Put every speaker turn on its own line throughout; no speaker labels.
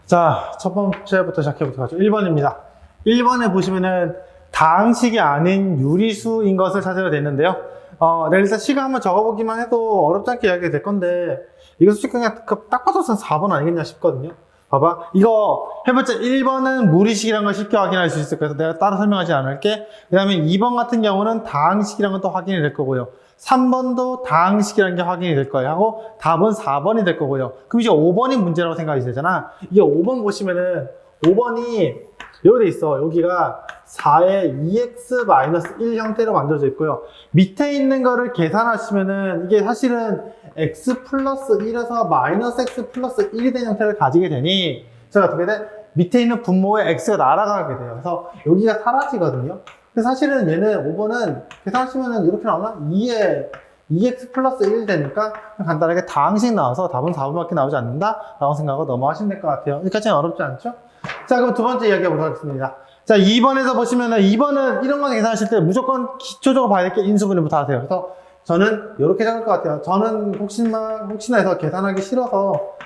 자, 첫 번째부터 시작해보도록 하죠. 1번입니다. 1번에 보시면은 다항식이 아닌 유리수인 것을 찾아야 되는데요. 내가 일단 시간 한번 적어보기만 해도 어렵지 않게 이야기가 될 건데, 이거 솔직히 그냥 딱 봐도 4번 아니겠냐 싶거든요. 봐봐. 이거 해봤자 1번은 무리식이라는 걸 쉽게 확인할 수 있을 거예요. 그래서 내가 따로 설명하지 않을게. 그 다음에 2번 같은 경우는 다항식이라는 건 또 확인이 될 거고요. 3번도 다항식이라는 게 확인이 될 거예요. 하고 답은 4번이 될 거고요. 그럼 이제 5번이 문제라고 생각이 되잖아. 이게 5번 보시면은 5번이 여기 돼 있어. 여기가 4의 2x-1 형태로 만들어져 있고요. 밑에 있는 거를 계산하시면은 이게 사실은 x 플러스 1에서 마이너스 x 플러스 1이 된 형태를 가지게 되니 제가 어떻게 돼? 밑에 있는 분모에 x가 날아가게 돼요. 그래서 여기가 사라지거든요. 그래서 사실은 얘는 5번은 계산하시면은 이렇게 나오나? 2x 플러스 1 되니까 간단하게 다항식 나와서 답은 4번밖에 나오지 않는다 라고 생각하고 넘어가시면 될 것 같아요. 여기까지는 어렵지 않죠? 자, 그럼 두 번째 이야기 해보도록 하겠습니다. 자, 2번에서 보시면은 2번은 이런 거 계산하실 때 무조건 기초적으로 봐야 될 게 인수분해부터 하세요. 그래서 저는 이렇게 적을 것 같아요. 저는 혹시나 해서 계산하기 싫어서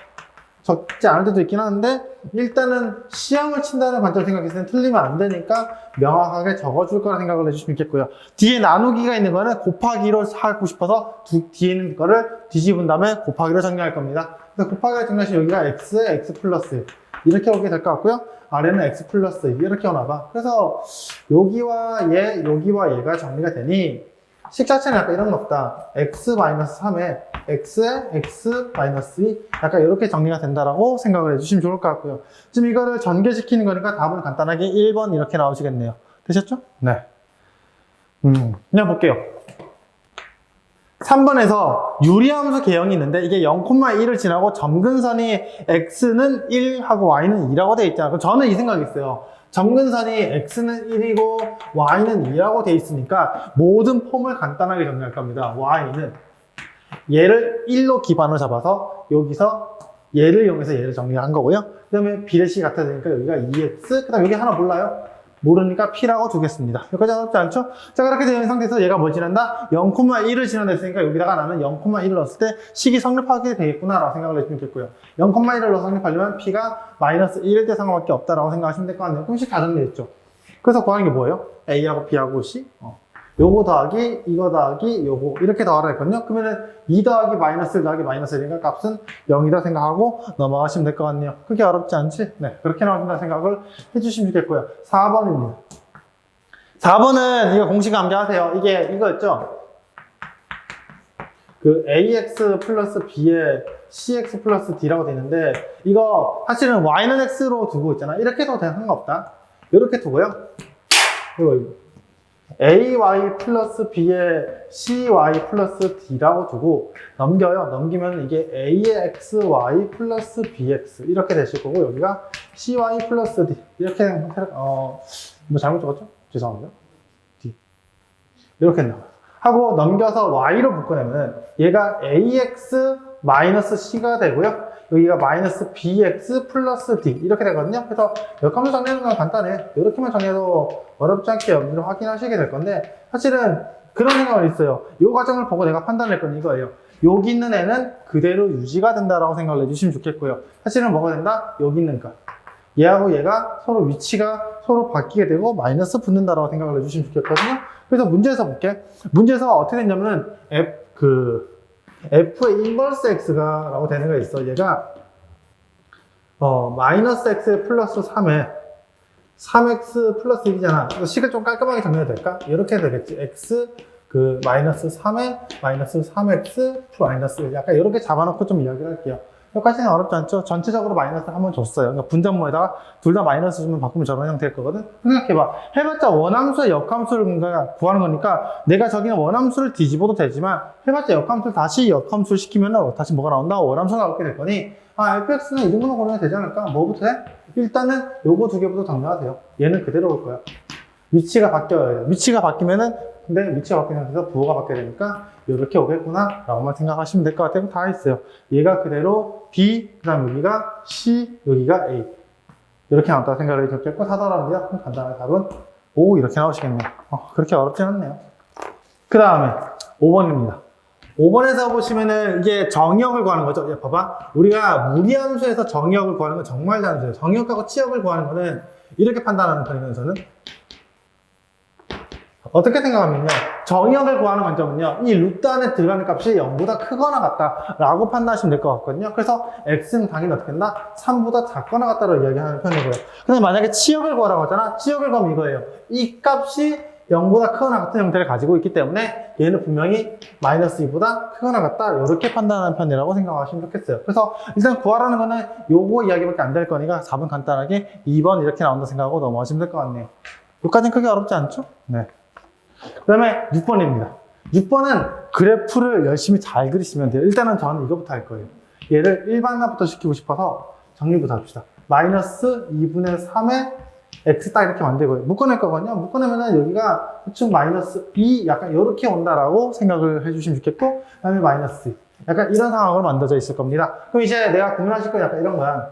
적지 않을 때도 있긴 하는데 일단은 시험을 친다는 관점 생각했을 때 틀리면 안 되니까 명확하게 적어줄 거라 생각을 해주시면 좋겠고요. 뒤에 나누기가 있는 거는 곱하기로 하고 싶어서 뒤에 있는 거를 뒤집은 다음에 곱하기로 정리할 겁니다. 그래서 곱하기로 정리하시면 여기가 x에 x 플러스 이렇게 오게 될 것 같고요. 아래는 x 플러스 이렇게 오나봐. 그래서 여기와 얘가 정리가 되니 식 자체는 약간 이런 건 없다. x-3에 x에 x-2 약간 이렇게 정리가 된다라고 생각을 해주시면 좋을 것 같고요. 지금 이거를 전개시키는 거니까 답은 간단하게 1번 이렇게 나오시겠네요. 되셨죠? 네. 그냥 볼게요. 3번에서 유리함수 개형이 있는데 이게 0,1을 지나고 점근선이 x는 1하고 y는 2라고 되어 있잖아요. 그럼 저는 이 생각이 있어요. 점근선이 x는 1이고 y는 2라고 되어 있으니까 모든 폼을 간단하게 정리할 겁니다. y는 얘를 1로 기반으로 잡아서 여기서 얘를 이용해서 얘를 정리한 거고요. 그 다음에 비례식이 같아야 되니까 여기가 2x, 그 다음에 여기 하나 몰라요. 모르니까 p라고 두겠습니다. 여기까지 어렵지 않죠? 자, 그렇게 되어 있는 상태에서 얘가 뭐 지난다? 0,1을 지난다 했으니까 여기다가 나는 0,1을 넣었을 때 식이 성립하게 되겠구나 라고 생각을 해주면 좋겠고요. 0,1을 넣어서 성립하려면 p가 마이너스 1일 때 상관밖에 없다라고 생각하시면 될 것 같네요. 그럼 식 다 정리했죠? 그래서 구하는 게 뭐예요? a하고 b하고 c 요거 더하기 이거 더하기 요거 이렇게 더하라 했거든요. 그러면은 2 더하기 마이너스 1 더하기 마이너스 1이니까 값은 0이다 생각하고 넘어가시면 될 것 같네요. 그렇게 어렵지 않지? 네, 그렇게 나온다는 생각을 해주시면 좋겠고요. 4번입니다. 4번은 이거 공식 암기하세요. 이게 이거였죠? 그 ax 플러스 b에 cx 플러스 d라고 되어 있는데 이거 사실은 y는 x로 두고 있잖아. 이렇게 해도 상관없다. 이렇게 두고요. 이거 ay 플러스 b에 cy 플러스 d라고 두고 넘겨요. 넘기면 이게 axy 플러스 bx 이렇게 되실 거고 여기가 cy 플러스 d 이렇게 뭐 잘못 적었죠? 죄송합니다. d 이렇게 나와요. 하고 넘겨서 y로 묶어내면 얘가 ax 마이너스 c가 되고요. 여기가 마이너스 bx 플러스 d 이렇게 되거든요. 그래서 역함수 정리하는 건 간단해. 이렇게만 정해도 어렵지 않게 여기를 확인하시게 될 건데 사실은 그런 생각은 있어요. 이 과정을 보고 내가 판단할 건 이거예요. 여기 있는 애는 그대로 유지가 된다라고 생각을 해주시면 좋겠고요. 사실은 뭐가 된다? 여기 있는 거. 얘하고 얘가 서로 위치가 서로 바뀌게 되고 마이너스 붙는다라고 생각을 해주시면 좋겠거든요. 그래서 문제에서 볼게. 문제에서 어떻게 됐냐면은 f의 인버스 x가 라고 되는 거 있어. 얘가 마이너스 x 플러스 3에 3x 플러스 1이잖아. 식을 좀 깔끔하게 정리해도 될까? 이렇게 되겠지. x 마이너스 3에 마이너스 3x 마이너스 1 약간 이렇게 잡아놓고 좀 이야기를 할게요. 여기까지는 어렵지 않죠? 전체적으로 마이너스를 한번 줬어요. 그러니까 분자모에다가 둘 다 마이너스 주면 바꾸면 저런 형태일 거거든? 생각해봐. 해봤자 원함수의 역함수를 구하는 거니까 내가 저기는 원함수를 뒤집어도 되지만 해봤자 역함수를 다시 역함수를 시키면 다시 뭐가 나온다? 원함수가 나오게 될 거니 fx는 이 정도만 고르면 되지 않을까? 뭐부터 해? 일단은 요거 두 개부터 정리하세요. 얘는 그대로 올 거야. 위치가 바뀌어야 돼요. 위치가 바뀌면은 근데 위치가 바뀌는 상태에서 부호가 바뀌어야 되니까 이렇게 오겠구나 라고만 생각하시면 될 것 같아요. 다 있어요. 얘가 그대로 B, 그 다음 여기가 C, 여기가 A 이렇게 나왔다고 생각을 해줬겠고 사더라고요. 간단하게 답은 O 이렇게 나오시겠네요. 그렇게 어렵진 않네요. 그 다음에 5번입니다. 5번에서 보시면은 이게 정의역을 구하는 거죠. 야, 봐봐. 우리가 무리함수에서 정의역을 구하는 건 정말 단순해요. 정의역하고 치역을 구하는 거는 이렇게 판단하는 편이거든요, 저는. 어떻게 생각하면요. 정의역을 구하는 관점은요. 이 루트 안에 들어가는 값이 0보다 크거나 같다라고 판단하시면 될 것 같거든요. 그래서 x는 당연히 어떻게 된다? 3보다 작거나 같다로 이야기하는 편이고요. 근데 만약에 치역을 구하라고 하잖아. 치역을 구하면 이거예요. 이 값이 0보다 크거나 같은 형태를 가지고 있기 때문에 얘는 분명히 마이너스 2보다 크거나 같다 이렇게 판단하는 편이라고 생각하시면 좋겠어요. 그래서 일단 구하라는 거는 요거 이야기밖에 안 될 거니까 4번 간단하게 2번 이렇게 나온다 생각하고 넘어가시면 될 것 같네요. 여기까지는 크게 어렵지 않죠? 네. 그 다음에 6번입니다. 6번은 그래프를 열심히 잘 그리시면 돼요. 일단은 저는 이거부터 할 거예요. 얘를 일반화부터 시키고 싶어서 정리부터 합시다. 마이너스 2분의 3의 x 딱 이렇게 만들고요. 묶어낼 거거든요. 묶어내면은 여기가 대충 마이너스 2 약간 이렇게 온다라고 생각을 해주시면 좋겠고, 그 다음에 마이너스 2. 약간 이런 상황으로 만들어져 있을 겁니다. 그럼 이제 내가 고민하실 건 약간 이런 거야.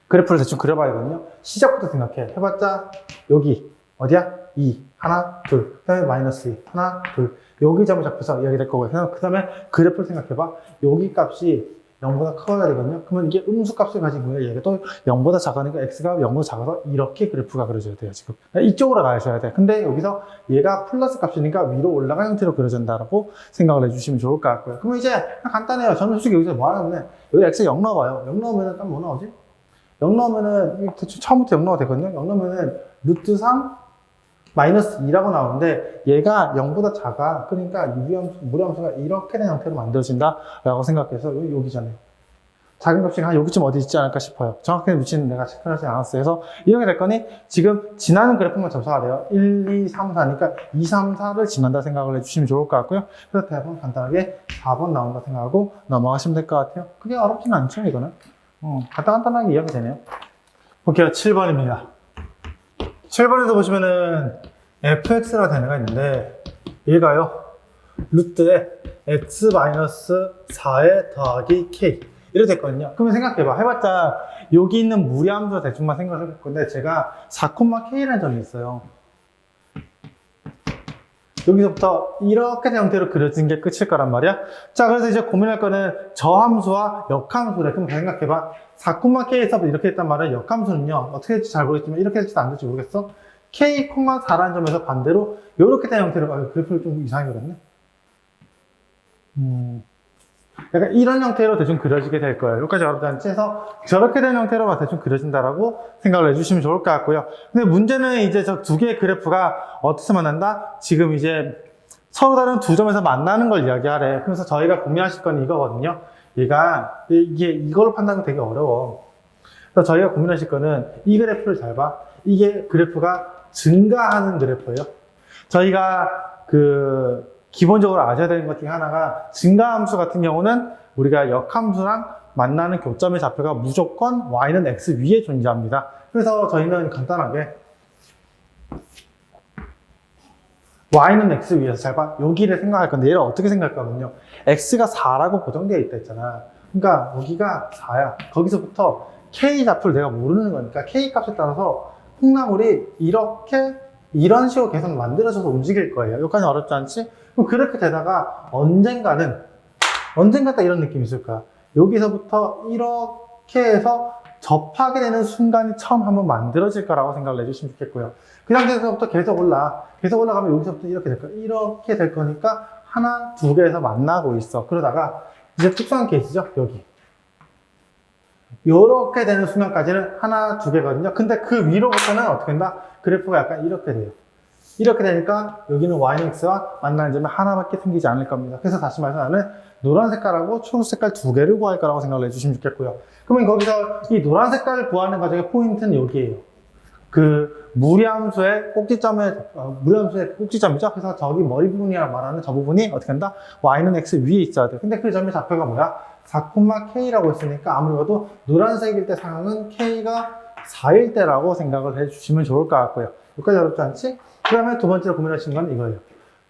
그래프를 대충 그려봐야 되거든요. 시작부터 생각해. 해봤자 여기 어디야? 2 하나 둘, 그 다음에 마이너스 2 하나 둘. 여기 점을 잡혀서 이야기 될 거고요. 그 다음에 그래프를 생각해봐. 여기 값이 0보다 커야 되거든요. 그러면 이게 음수값을 가진 거예요. 얘가 또 0보다 작으니까 x가 0보다 작아서 이렇게 그래프가 그려져야 돼요. 지금 이쪽으로 가셔야 돼. 근데 여기서 얘가 플러스 값이니까 위로 올라가는 형태로 그려진다라고 생각을 해주시면 좋을 것 같고요. 그러면 이제 간단해요. 저는 솔직히 여기서 뭐 하냐면 여기 x 0 넣어봐요. 0 넣으면 딱 뭐 나오지? 0 넣으면은 처음부터 0 넣어도 되거든요. 0 넣으면은 루트 3 마이너스 2라고 나오는데 얘가 0보다 작아. 그러니까 무리함수가 이렇게 된 형태로 만들어진다라고 생각해서 여기잖아요. 작은 값이 한 여기쯤 어디 있지 않을까 싶어요. 정확하게 위치는 내가 체크하지 않았어요. 그래서 이렇게 될 거니 지금 지나는 그래프만 접사가 돼요. 1, 2, 3, 4니까 2, 3, 4를 지난다 생각을 해주시면 좋을 것 같고요. 그래서 대부분 간단하게 4번 나온다 생각하고 넘어가시면 될 것 같아요. 그게 어렵진 않죠, 이거는. 간단하게 이야기 되네요. 볼게요. 7번입니다. 7번에서 보시면은 fx라는 단어가 있는데 얘가요 루트에 x-4에 더하기 k 이렇게 됐거든요. 그러면 생각해봐. 해봤자 여기 있는 무리함수 대충만 생각해 볼 건데 제가 4,k라는 점이 있어요. 여기서부터 이렇게 된 형태로 그려진 게 끝일 거란 말이야. 자, 그래서 이제 고민할 거는 저함수와 역함수래. 그럼 생각해봐. 4,k에서 이렇게 했단 말은 역함수는요. 어떻게 될지 잘 모르겠지만 이렇게 될지도 안 될지 모르겠어. k,4라는 점에서 반대로 이렇게 된 형태로 그래프를 좀 이상하거든요. 약간 이런 형태로 대충 그려지게 될 거예요. 여기까지 어렵지 않지? 해서 저렇게 된 형태로 대충 그려진다라고 생각을 해주시면 좋을 것 같고요. 근데 문제는 이제 저 두 개의 그래프가 어디서 만난다? 지금 이제 서로 다른 두 점에서 만나는 걸 이야기하래. 그래서 저희가 고민하실 건 이거거든요. 이게 이걸로 판단하기 되게 어려워. 그래서 저희가 고민하실 거는 이 그래프를 잘 봐. 이게 그래프가 증가하는 그래프예요. 저희가 기본적으로 아셔야 되는 것 중에 하나가 증가함수 같은 경우는 우리가 역함수랑 만나는 교점의 좌표가 무조건 y는 x 위에 존재합니다. 그래서 저희는 간단하게 y는 x 위에서 잘 봐. 여기를 생각할 건데 얘를 어떻게 생각할 거면요. x가 4라고 고정되어 있다 했잖아. 그러니까 여기가 4야. 거기서부터 k 좌표를 내가 모르는 거니까 k 값에 따라서 콩나물이 이런 식으로 계속 만들어져서 움직일 거예요. 여기까지 어렵지 않지? 그럼 그렇게 되다가 언젠가 딱 이런 느낌이 있을 거야. 여기서부터 이렇게 해서 접하게 되는 순간이 처음 한번 만들어질 거라고 생각을 해주시면 좋겠고요. 그 상태에서부터 계속 올라가면 여기서부터 이렇게 될 거야. 이렇게 될 거니까 하나, 두 개에서 만나고 있어. 그러다가 이제 특수한 케이스죠. 여기. 요렇게 되는 순간까지는 하나, 두 개거든요. 근데 그 위로부터는 어떻게 된다? 그래프가 약간 이렇게 돼요. 이렇게 되니까 여기는 y는 x와 만나는 점이 하나밖에 생기지 않을 겁니다. 그래서 다시 말해서 나는 노란 색깔하고 초록 색깔 두 개를 구할 거라고 생각을 해주시면 좋겠고요. 그러면 거기서 이 노란 색깔을 구하는 과정의 포인트는 여기에요. 무리함수의 꼭지점이죠. 그래서 저기 머리 부분이라고 말하는 저 부분이 어떻게 한다? y는 x 위에 있어야 돼. 근데 그 점의 좌표가 뭐야? 4,k라고 했으니까 아무리 봐도 노란색일 때 상황은 k가 4일 때라고 생각을 해주시면 좋을 것 같고요. 여기까지 어렵지 않지? 그 다음에 두 번째로 고민하신 건 이거예요.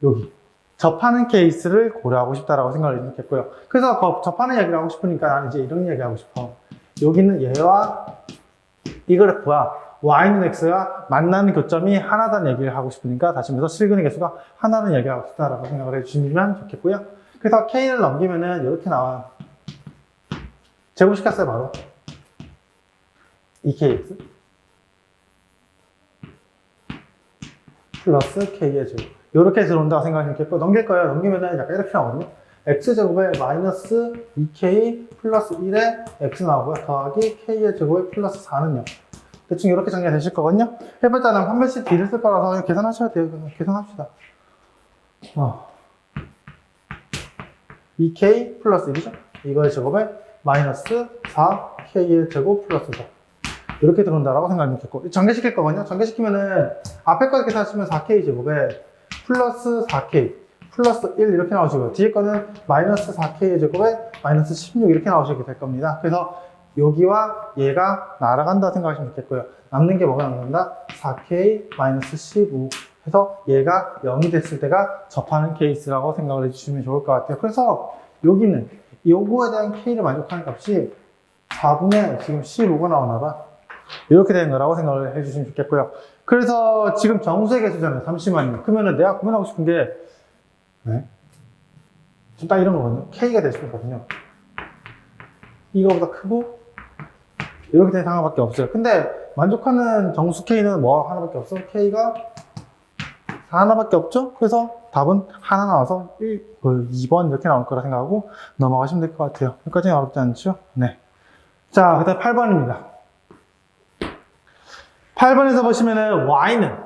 여기. 접하는 케이스를 고려하고 싶다라고 생각을 해주셨고요. 그래서 접하는 얘기를 하고 싶으니까 나는 이제 이런 얘기 하고 싶어. 여기는 얘와 이 그래프와 y는 x가 만나는 교점이 하나다는 얘기를 하고 싶으니까 다시 말해서 실근의 개수가 하나라는 얘기를 하고 싶다라고 생각을 해주시면 좋겠고요. 그래서 K를 넘기면은 이렇게 나와. 제곱시켰어요, 바로. 2kx 플러스 K의 제곱. 이렇게 들어온다고 생각하시면 되겠고, 넘길 거예요. 넘기면은 약간 이렇게 나오거든요. X제곱에 마이너스 2K 플러스 1에 X 나오고요. 더하기 K의 제곱에 플러스 4는요. 대충 이렇게 정리가 되실 거거든요. 해봤자 한 번씩 D를 쓸 거라서 그냥 계산하셔야 돼요. 그냥 계산합시다. 2K 플러스 1이죠. 이거의 제곱에 마이너스 4K의 제곱 플러스 4. 이렇게 들어온다라고 생각하면 되겠고, 전개시킬 거거든요. 전개시키면은 앞에 거 계산하시면 4K 제곱에 플러스 4K 플러스 1 이렇게 나오시고요. 뒤에 거는 마이너스 4K의 제곱에 마이너스 16 이렇게 나오시게 될 겁니다. 그래서 여기와 얘가 날아간다 생각하시면 좋겠고요. 남는 게 뭐가 남는다? 4K 마이너스 15 해서 얘가 0이 됐을 때가 접하는 케이스라고 생각을 해주시면 좋을 것 같아요. 그래서 여기는 요거에 대한 K를 만족하는 값이 4분의 지금 15가 나오나 봐. 이렇게 되는 거라고 생각을 해주시면 좋겠고요. 그래서 지금 정수의 개수잖아요. 잠시만요. 그러면은 내가 고민하고 싶은 게 지금 딱 이런 거거든요. K가 될 수 있거든요. 이거보다 크고 이렇게 되는 상황밖에 없어요. 근데 만족하는 정수 K는 뭐 하나밖에 없어? K가 4 하나밖에 없죠? 그래서 답은 하나 나와서 2번 이렇게 나올 거라 생각하고 넘어가시면 될 것 같아요. 여기까지는 어렵지 않죠? 네. 자, 그 다음 8번입니다. 8번에서 보시면은 Y는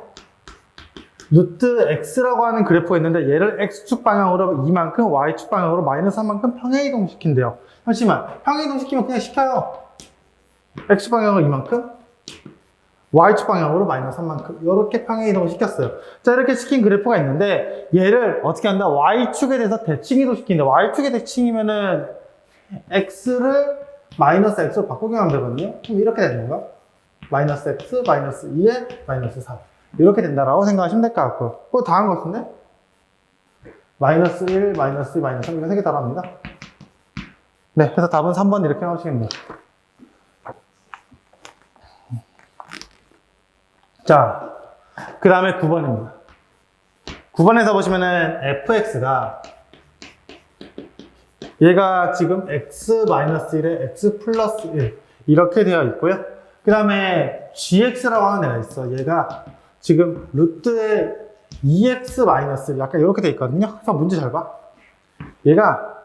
루트 X라고 하는 그래프가 있는데 얘를 X축 방향으로 2만큼, Y축 방향으로 마이너스 3만큼 평행이동 시킨대요. 잠시만, 평행이동 시키면 그냥 시켜요. X 방향으로 2만큼, Y축 방향으로 마이너스 3만큼 이렇게 평행이동을 시켰어요. 자, 이렇게 시킨 그래프가 있는데 얘를 어떻게 한다? Y축에 대해서 대칭이동 시킨다. Y축에 대칭이면은 X를 마이너스 X로 바꾸기만 하면 되거든요. 그럼 이렇게 되는 건가? 마이너스 X, 마이너스 2에 마이너스 3 이렇게 된다라고 생각하시면 될 것 같고요. 그거 다 한 것 같은데? 마이너스 1, 마이너스 2, 마이너스 3 이거 3개 다 합니다. 네, 그래서 답은 3번 이렇게 나오시겠네요. 자, 그 다음에 9번입니다. 9번에서 보시면은 fx가 얘가 지금 x-1에 x 플러스 1 이렇게 되어 있고요. 그 다음에 gx라고 하는 애가 있어. 얘가 지금 루트에 2x-1 약간 이렇게 되어 있거든요. 그래서 문제 잘 봐. 얘가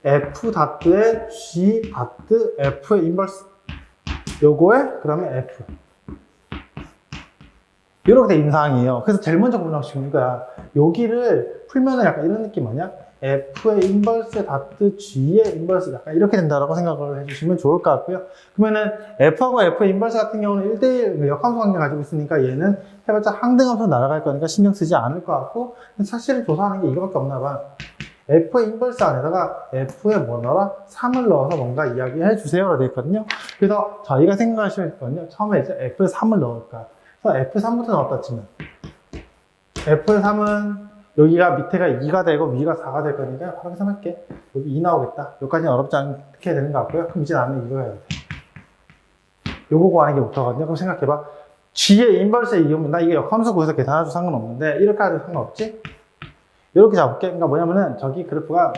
f 다트에 g 다트 f의 인버스 요거에 그 다음에 f 이렇게 돼 있는 상황이에요. 그래서 제일 먼저 고민하고 싶은 거야. 여기를 풀면은 약간 이런 느낌 아니야? F의 인버스 다트 G의 인버스 약간 이렇게 된다라고 생각을 해주시면 좋을 것 같고요. 그러면은 F하고 F의 인버스 같은 경우는 1대1 역함수 관계 가지고 있으니까 얘는 해봤자 항등함수로 날아갈 거니까 신경 쓰지 않을 것 같고 사실은 조사하는 게 이거밖에 없나 봐. F의 인버스 안에다가 F에 뭐 넣어라? 3을 넣어서 뭔가 이야기해 주세요라고 되어 있거든요. 그래서 저희가 생각하시면 있거든요. 처음에 이제 F에 3을 넣을까? F3부터 넣었다 치면 F3은 여기가 밑에가 2가 되고 위가 4가 될 거니까 바로 계산할게. 여기 2 나오겠다. 여기까지는 어렵지 않게 되는 것 같고요. 그럼 이제 나는 이거 해야 돼. 요거 구하는 게 목표거든요. 그럼 생각해봐. G의 인버스에 이용면 나 이게 역함수 구해서 계산해도 상관없는데 이렇게 해도 상관없지? 이렇게 잡을게. 그러니까 뭐냐면은 저기 그래프가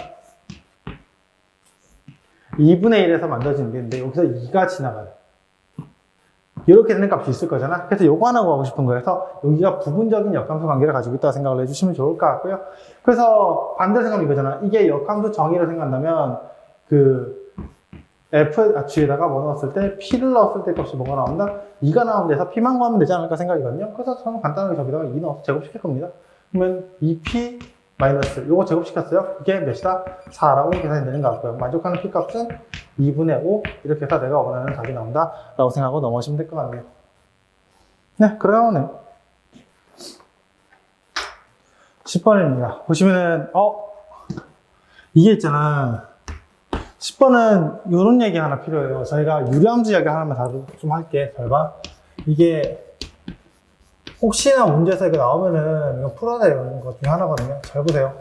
2분의 1에서 만들어지는 게 있는데 여기서 2가 지나가요. 이렇게 되는 값이 있을 거잖아. 그래서 요거 하나 구하고 싶은 거예요. 그래서 여기가 부분적인 역함수 관계를 가지고 있다고 생각을 해주시면 좋을 것 같고요. 그래서 반대로 생각하면 이거잖아. 이게 역함수 정의로 생각한다면 그 F에다가 뭐 넣었을 때 P를 넣었을 때 값이 뭐가 나온다? 2가 나오는 데서 P만 구하면 되지 않을까 생각이거든요. 그래서 저는 간단하게 저기다가 2 넣어서 제곱시킬 겁니다. 그러면 2P 마이너스 요거 제곱시켰어요. 이게 몇이다? 4라고 계산이 되는 것 같고요. 만족하는 P 값은 2분의 5 이렇게 해서 내가 원하는 답이 나온다 라고 생각하고 넘어가시면 될 것 같네요. 네, 그러네. 10번입니다. 보시면은 이게 있잖아. 10번은 이런 얘기 하나 필요해요. 저희가 유리함수 이야기 하나만 좀 할게. 잘 봐. 이게 혹시나 문제에서 이거 나오면은 이거 풀어야 되는 것 중에 하나거든요. 잘 보세요.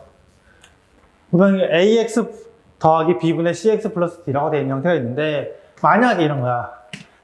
그러면 AX 더하기 B분의 CX 플러스 D라고 되어 있는 형태가 있는데 만약에 이런 거야.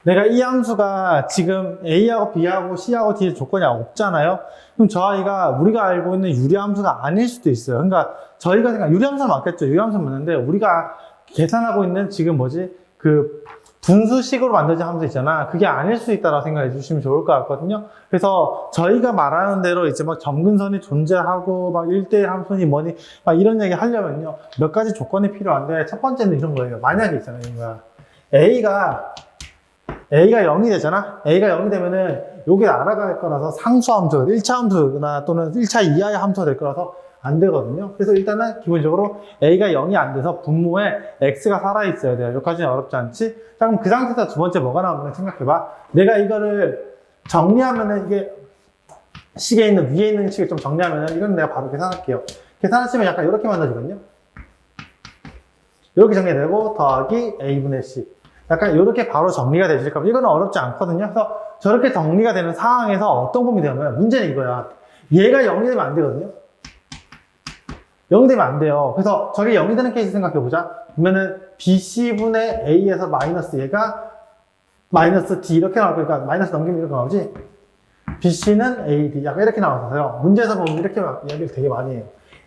내가 이 함수가 지금 A하고 B하고 C하고 D의 조건이 없잖아요. 그럼 저 아이가 우리가 알고 있는 유리함수가 아닐 수도 있어요. 그러니까 저희가 생각, 유리함수는 맞겠죠. 유리함수는 맞는데 우리가 계산하고 있는 지금 뭐지? 그 분수식으로 만들어진 함수 있잖아. 그게 아닐 수 있다고 생각해 주시면 좋을 것 같거든요. 그래서 저희가 말하는 대로 이제 막 점근선이 존재하고 막 1대1 함수니 뭐니 막 이런 얘기 하려면요. 몇 가지 조건이 필요한데 첫 번째는 이런 거예요. 만약에 있잖아요. 이거야. A가 0이 되잖아? A가 0이 되면은 여기 날아갈 거라서 상수함수, 1차 함수나 또는 1차 이하의 함수가 될 거라서 안 되거든요. 그래서 일단은 기본적으로 A가 0이 안 돼서 분모에 X가 살아있어야 돼요. 여기까지는 어렵지 않지? 자, 그럼 그 상태에서 두 번째 뭐가 나오는지 생각해봐. 내가 이거를 정리하면은 이게 식에 있는, 위에 있는 식을 좀 정리하면은 이건 내가 바로 계산할게요. 계산하시면 약간 이렇게 만들어지거든요. 이렇게 정리되고 더하기 A분의 C. 약간 이렇게 바로 정리가 되실 겁니다. 이거는 어렵지 않거든요. 그래서 저렇게 정리가 되는 상황에서 어떤 고민이 되냐면 문제는 이거야. 얘가 0이 되면 안 되거든요. 0이 되면 안 돼요. 그래서 저게 0이 되는 케이스 생각해보자. 그러면은 BC분의 A에서 마이너스 얘가 마이너스 D 이렇게 나올 거니까 마이너스 넘기면 이렇게 나오지. BC는 AD 약간 이렇게 나와서요. 문제에서 보면 이렇게 이야기를 되게 많이 해요.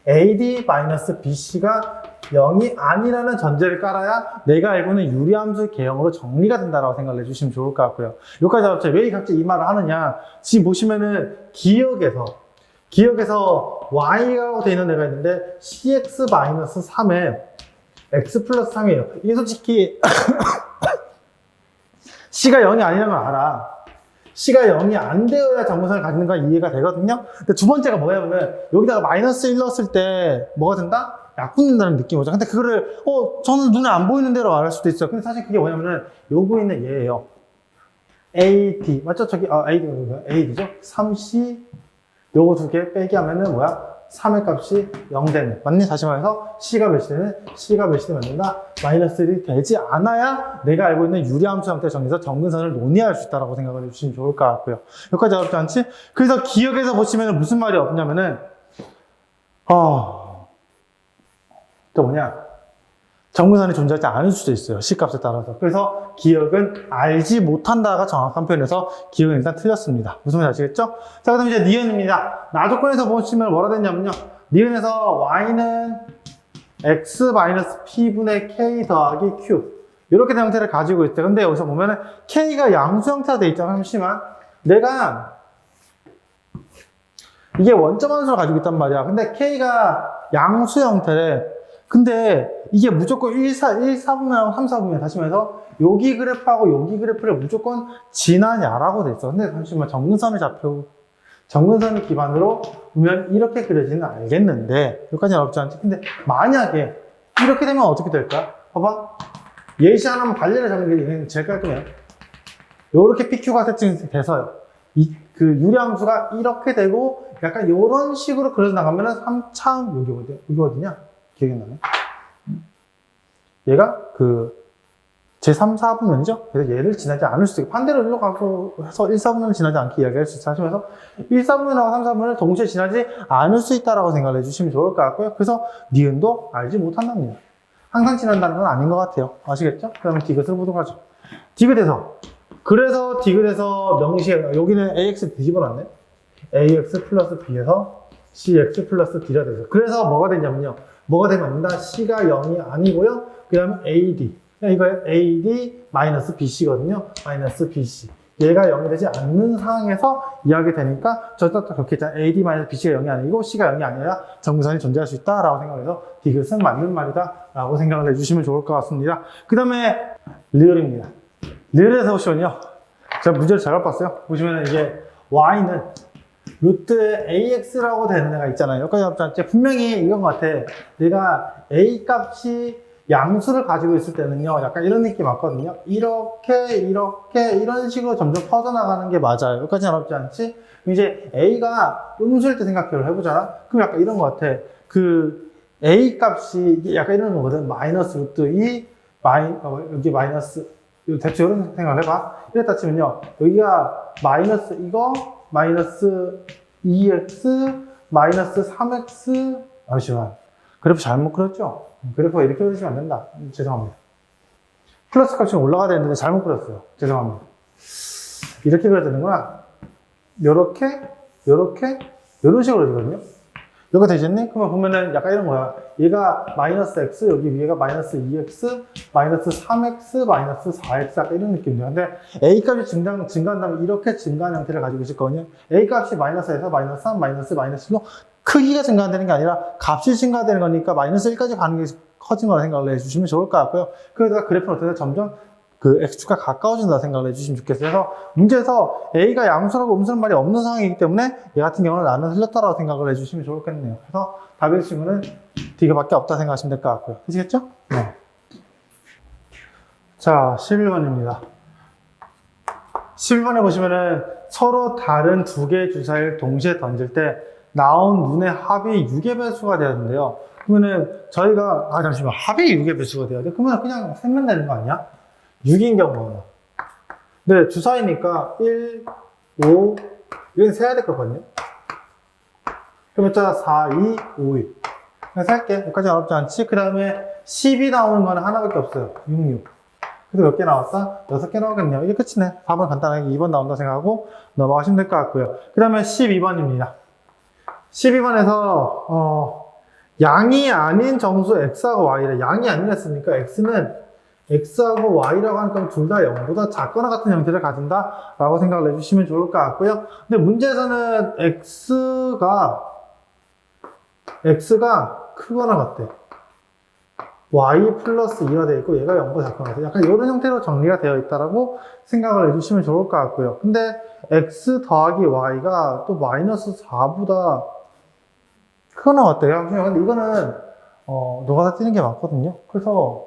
AD 마이너스 BC가 0이 아니라는 전제를 깔아야 내가 알고 있는 유리함수 개형으로 정리가 된다고 생각을 해주시면 좋을 것 같고요. 여기까지 합쳐 왜 갑자기 이 말을 하느냐. 지금 보시면은 기억에서 Y라고 되어 있는 애가 있는데 CX-3에 X 플러스 3이에요. 이게 솔직히 C가 0이 아니라는 걸 알아. C가 0이 안 되어야 정근선을 가지는 건 이해가 되거든요. 근데 두 번째가 뭐냐면은 여기다가 마이너스 1 넣었을 때 뭐가 된다? 약분된다는 느낌이 오죠. 근데 그거를 저는 눈에 안 보이는 대로 말할 수도 있어요. 근데 사실 그게 뭐냐면은 요거 있는 얘예요. AD 맞죠? 저기 AD죠? 3C 요거 두 개 빼기 하면은 뭐야? 3의 값이 0 되는. 맞니? 다시 말해서 C가 몇이 되는? C가 몇이 되면 된다? 마이너스 1이 되지 않아야 내가 알고 있는 유리함수 형태 정리해서 정근선을 논의할 수 있다고 생각을 해주시면 좋을 것 같고요. 여기까지 어렵지 않지? 그래서 기억에서 보시면 무슨 말이 없냐면은 또 뭐냐? 정근선이 존재하지 않을 수도 있어요. C값에 따라서. 그래서 기억은 알지 못한다가 정확한 표현에서 기억은 일단 틀렸습니다. 무슨 말인지 아시겠죠? 자, 그다음 이제 니은입니다. 나조건에서 보시면 뭐라 됐냐면요. 니은에서 Y는 X-P분의 K 더하기 Q. 이렇게 된 형태를 가지고 있대요. 근데 여기서 보면은 K가 양수 형태가 돼 있잖아요. 잠시만. 내가 이게 원점 함수를 가지고 있단 말이야. 근데 K가 양수 형태래. 근데 이게 무조건 1사분면하고 3사분면 다시 말해서 여기 그래프하고 여기 그래프를 무조건 지나냐라고 돼 있어. 근데 잠시만 정근선을 기반으로 보면 이렇게 그려지는 알겠는데 여기까지는 어렵지 않지. 근데 만약에 이렇게 되면 어떻게 될까? 봐봐. 예시 하나만 관리를 잡는 게 제일 깔끔해요. 요렇게 PQ가 세팅돼서요. 그 유리함수가 이렇게 되고 약간 요런 식으로 그려서 나가면은 3차 여기 어디냐? 기억이 나네. 얘가 제3, 4분면이죠? 그래서 얘를 지나지 않을 수 있고, 반대로 일로 가고 해서 1, 4분면을 지나지 않게 이야기할 수 있어. 하시면서 1, 4분면하고 3, 4분면을 동시에 지나지 않을 수 있다라고 생각을 해주시면 좋을 것 같고요. 그래서 니은도 알지 못한답니다. 항상 지난다는 건 아닌 것 같아요. 아시겠죠? 그러면 디귿을 보도록 하죠. 디귿에서 명시해. 여기는 AX 뒤집어놨네. AX 플러스 B에서 CX 플러스 D가 돼서. 그래서 뭐가 되냐면요. 뭐가 되면 안 된다? C가 0이 아니고요. 그 다음에 AD. 이거 AD 마이너스 BC거든요. 마이너스 BC. 얘가 0이 되지 않는 상황에서 이야기 되니까 저도 그렇게 있잖아요. AD 마이너스 BC가 0이 아니고 C가 0이 아니라 정근선이 존재할 수 있다라고 생각해서 디귿은 맞는 말이다 라고 생각을 해주시면 좋을 것 같습니다. 그 다음에 리얼입니다. 리얼에서 보시면요. 제가 문제를 잘 봤어요. 보시면 이게 Y는 루트 AX라고 되는 애가 있잖아요. 여기까지 잡지 않지? 분명히 이건 것 같아. 내가 A 값이 양수를 가지고 있을 때는요, 약간 이런 느낌 왔거든요. 이렇게, 이런 식으로 점점 퍼져나가는 게 맞아요. 여기까지는 어렵지 않지? 이제 A가 음수일 때 생각을 해보잖아? 그럼 약간 이런 것 같아. A 값이 약간 이런 거거든. 마이너스 루트 2, 여기 마이너스, 대충 이런 생각을 해봐. 이랬다 치면요, 여기가 마이너스 이거, 마이너스 2x, 마이너스 3x, 잠시만. 그래프 잘못 그렸죠? 그래프가 이렇게 그려지면 안 된다. 죄송합니다. 플러스 값이 올라가야 되는데 잘못 그렸어요. 죄송합니다. 이렇게 그려야 되는구나. 요렇게, 요렇게, 요런 식으로 되거든요. 이거 되셨니? 그러면 보면은 약간 이런 거야. 얘가 마이너스 x, 여기 위에가 마이너스 2x, 마이너스 3x, 마이너스 4x, 약간 이런 느낌이에요. 근데 a 값이 증가한다면 이렇게 증가하는 형태를 가지고 있을 거거든요. a 값이 마이너스에서 마이너스 3, 마이너스 1로 크기가 증가한다는 게 아니라 값이 증가되는 거니까 마이너스 1까지 가는 게 커진 거라 생각을 해주시면 좋을 것 같고요. 그러다가 그래프는 어떻게 점점 그 x축과 가까워진다 생각을 해주시면 좋겠어요. 그래서 문제에서 a가 양수라고 음수는 말이 없는 상황이기 때문에 얘 같은 경우는 나는 틀렸다라고 생각을 해주시면 좋겠네요. 그래서 답의 친구는 D가밖에 없다 생각하시면 될 것 같고요. 되시겠죠? 네. 자, 11번입니다. 11번에 보시면은 서로 다른 두 개의 주사위를 동시에 던질 때 나온 눈의 합이 6의 배수가 되었는데요. 그러면은 저희가 잠시만, 합이 6의 배수가 돼야 돼? 그러면 그냥 세면 되는 거 아니야? 6인 경우는. 네, 주사위니까 1, 5, 이건 세야 될 거거든요. 그럼 자 4, 2, 5, 2. 그냥 살게. 여기까지 어렵지 않지? 그 다음에 10이 나오는 거는 하나밖에 없어요. 6, 6. 그래서 몇 개 나왔다? 6개 나오겠네요. 이게 끝이네. 4번 간단하게 2번 나온다 생각하고 넘어가시면 될 것 같고요. 그 다음에 12번입니다. 12번에서, 양이 아닌 정수 x하고 y래. 양이 아니랬으니까 x는 x하고 y라고 하니까 둘 다 0보다 작거나 같은 형태를 가진다 라고 생각을 해주시면 좋을 것 같고요. 근데 문제에서는 x가 크거나 같대. y 플러스 2가 되어 있고 얘가 0보다 작거나 같아. 약간 이런 형태로 정리가 되어 있다라고 생각을 해주시면 좋을 것 같고요. 근데 x 더하기 y가 또 마이너스 4보다 크거나 같대요. 근데 이거는 노가다 뛰는 게 맞거든요. 그래서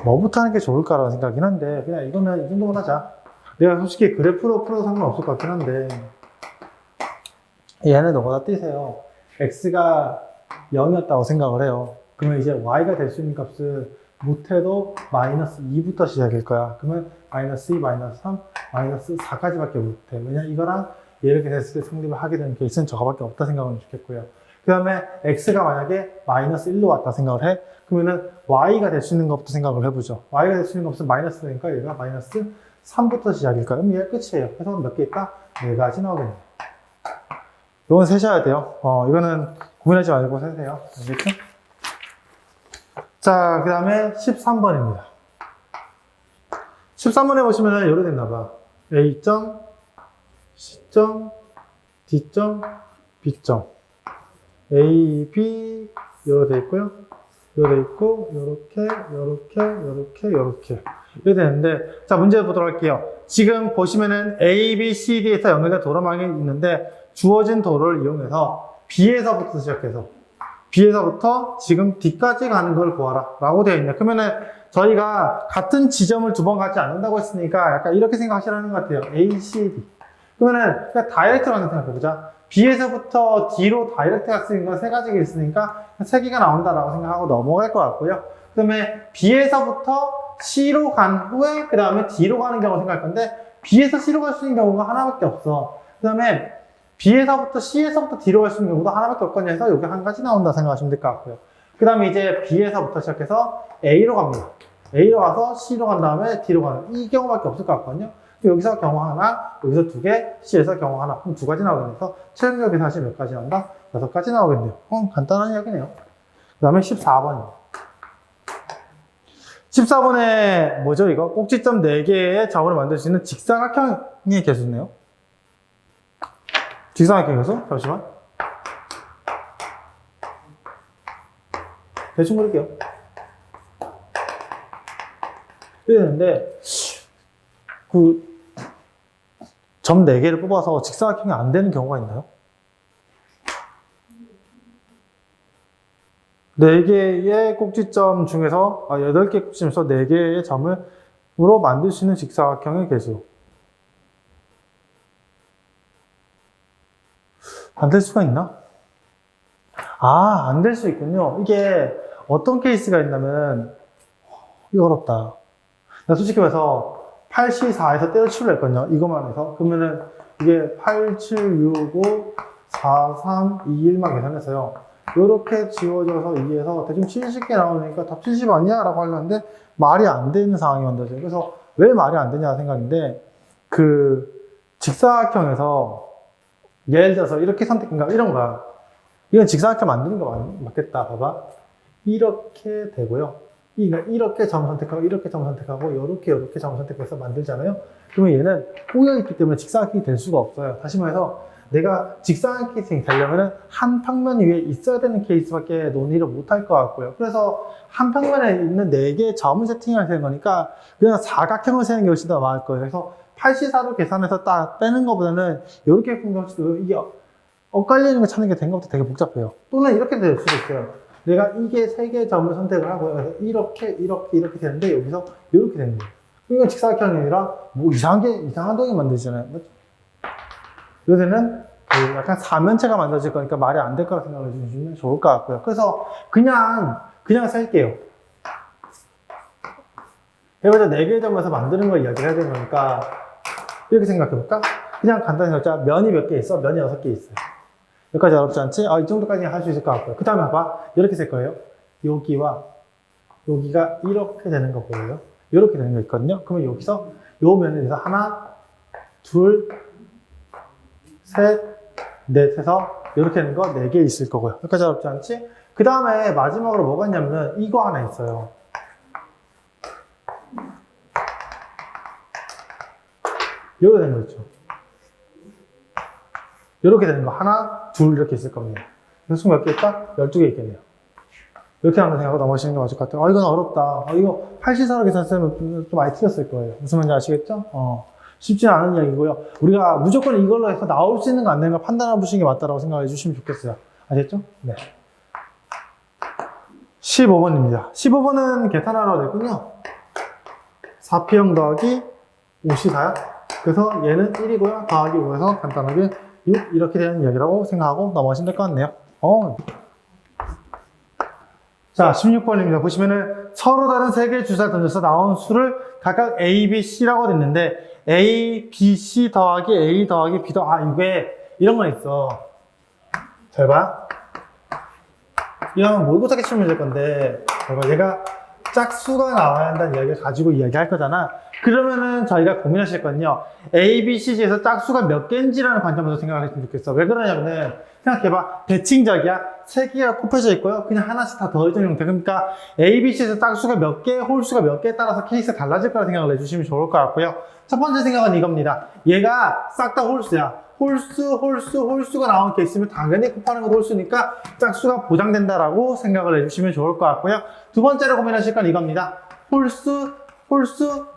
뭐부터 하는 게 좋을까라는 생각이긴 한데 그냥 이거는 이 정도만 하자. 내가 솔직히 그래프로 풀어도 상관없을 것 같긴 한데 얘는 노가다 뛰세요. x가 0이었다고 생각을 해요. 그러면 이제 y가 될 수 있는 값을 못해도 마이너스 2부터 시작일 거야. 그러면 마이너스 2, 마이너스 3, 마이너스 4까지밖에 못해. 왜냐 이거랑 이렇게 됐을 때 성립을 하게 되는 케이스는 저거밖에 없다 생각하면 좋겠고요. 그 다음에 x가 만약에 마이너스 1로 왔다 생각을 해. 그러면은 y가 될 수 있는 것부터 생각을 해보죠. y가 될 수 있는 것은 마이너스 되니까 얘가 마이너스 3부터 시작일까? 그럼 얘가 끝이에요. 그래서 몇 개 있다? 4가지 나오겠네요. 이건 세셔야 돼요. 이거는 고민하지 말고 세세요. 알겠죠? 자, 그 다음에 13번입니다. 13번에 보시면은 이렇게 됐나봐. A점, C점, D점, B점. A, B, 이렇게 돼 있고요. 이렇게 돼 있고, 요렇게. 이렇게 되는데, 자, 문제 보도록 할게요. 지금 보시면은 A, B, C, D에서 연결된 도로망이 있는데, 주어진 도로를 이용해서 B에서부터 시작해서, B에서부터 지금 D까지 가는 걸 구하라. 라고 되어 있네. 그러면은 저희가 같은 지점을 두 번 가지 않는다고 했으니까 약간 이렇게 생각하시라는 것 같아요. A, C, D. 그러면은 그냥 다이렉트로 가는 생각해보자. B에서부터 D로 다이렉트 갈 수 있는 건 세 가지가 있으니까 세 개가 나온다라고 생각하고 넘어갈 것 같고요. 그 다음에 B에서부터 C로 간 후에 그 다음에 D로 가는 경우 생각할 건데 B에서 C로 갈 수 있는 경우가 하나밖에 없어. 그 다음에 B에서부터 C에서부터 D로 갈 수 있는 경우도 하나밖에 없거든요. 해서 여기 한 가지 나온다 생각하시면 될 것 같고요. 그 다음에 이제 B에서부터 시작해서 A로 갑니다. A로 가서 C로 간 다음에 D로 가는 이 경우밖에 없을 것 같거든요. 여기서 경우 하나, 여기서 두 개, C에서 경우 하나. 그럼 두 가지 나오겠네요. 그래서 최종적인 사실 몇 가지 나온다? 6가지 나오겠네요. 간단한 이야기네요. 그 다음에 14번입니다. 14번에 뭐죠 이거? 꼭지점 4개의 점으로 만들 수 있는 직사각형의 개수네요. 직사각형 개수? 잠시만. 대충 그릴게요. 이랬는데 점 4개를 뽑아서 직사각형이 안 되는 경우가 있나요? 4개의 꼭지점 중에서 8개 꼭지점에서 4개의 점으로 만들 수 있는 직사각형의 개수. 안 될 수가 있나? 안 될 수 있군요. 이게 어떤 케이스가 있냐면 이거 어렵다. 나 솔직히 말해서 8, 4에서 때려치우려 했거든요. 이것만 해서. 그러면은 이게 8, 7, 6, 5, 4, 3, 2, 1만 계산해서요. 이렇게 지워져서 이게서 대충 70개 나오니까 답 70 아니야? 라고 하려는데 말이 안 되는 상황이 만들어져요. 그래서 왜 말이 안 되냐 생각인데, 그 직사각형에서 예를 들어서 이렇게 선택인가 이런 거야. 이건 직사각형 만드는 거 맞겠다. 봐봐. 이렇게 되고요. 이렇게 점 선택하고 이렇게 점 선택하고 이렇게 점 선택해서 만들잖아요. 그러면 얘는 꼬여있기 때문에 직사각형이 될 수가 없어요. 다시 말해서 내가 직사각형이 되려면 한 평면 위에 있어야 되는 케이스밖에 논의를 못할 것 같고요. 그래서 한 평면에 있는 4개의 점을 세팅해야 되는 거니까 그냥 사각형을 세는 게 훨씬 더 나을 거예요. 그래서 8C4로 계산해서 딱 빼는 것보다는 이렇게 공격해도 이게 엇갈리는 거 찾는 게 된 것부터 되게 복잡해요. 또는 이렇게 될 수도 있어요. 내가 이게 3개의 점을 선택을 하고요. 그래서 이렇게 되는데 여기서 이렇게 되는 거예요. 이건 직사각형이 아니라 뭐 이상한 동이 만들잖아요. 맞죠? 요새는 그 약간 사면체가 만들어질 거니까 말이 안 될 거라 생각을 해주시면 좋을 것 같고요. 그래서 그냥 살게요. 해보자 4개의 점에서 만드는 걸 이야기해야 되는 거니까 이렇게 생각해볼까? 그냥 간단히 생각해보자. 면이 몇 개 있어? 면이 6개 있어요. 여기까지 어렵지 않지? 이 정도까지 할 수 있을 것 같고요. 그 다음에 봐봐. 이렇게 쓸 거예요. 여기와 여기가 이렇게 되는 거 보여요? 이렇게 되는 거 있거든요. 그러면 여기서 요 면에 대해서 하나, 둘, 셋, 넷 해서 이렇게 되는 거 4개 있을 거고요. 여기까지 어렵지 않지? 그 다음에 마지막으로 뭐가 있냐면 이거 하나 있어요. 이렇게 되는 거 있죠. 이렇게 되는 거 하나, 둘 이렇게 있을 겁니다. 그래서 몇 개 있다? 12개 있겠네요. 이렇게 하면 생각하고 넘어가시는 게 맞을 것 같아요. 이건 어렵다. 이거 8C4로 계산했으면 좀 많이 틀렸을 거예요. 무슨 말인지 아시겠죠? 쉽지는 않은 이야기고요. 우리가 무조건 이걸로 해서 나올 수 있는 거 안 되는 거 판단해 보시는 게 맞다고 생각해 주시면 좋겠어요. 아셨죠? 네. 15번입니다. 15번은 계산하라고 됐군요. 4P형 더하기 5C4야. 그래서 얘는 1이고요. 더하기 5에서 간단하게 6 이렇게 되는 이야기라고 생각하고 넘어가시면 될 것 같네요. 자, 16번입니다. 보시면은 서로 다른 3개의 주사를 던져서 나온 수를 각각 A, B, C라고 됐는데 A, B, C 더하기 A 더하기 B 이게 이런 건 있어. 잘 봐. 이건 모의고사 시험을 낼 건데 얘가 짝수가 나와야 한다는 이야기를 가지고 이야기할 거잖아. 그러면은 저희가 고민하실 거는요. A, B, C 중에서 짝수가 몇 개인지라는 관점에서 생각을 했으면 좋겠어. 왜 그러냐면은 생각해봐. 대칭적이야. 3개가 곱해져 있고요. 그냥 하나씩 다 더해지는 형태. 그러니까 A, B, C에서 짝수가 몇 개, 홀수가 몇 개에 따라서 케이스가 달라질 거라 생각을 해주시면 좋을 것 같고요. 첫 번째 생각은 이겁니다. 얘가 싹 다 홀수야. 홀수가 나온 케이스면 당연히 곱하는 것도 홀수니까 짝수가 보장된다라고 생각을 해주시면 좋을 것 같고요. 두 번째로 고민하실 건 이겁니다. 홀수,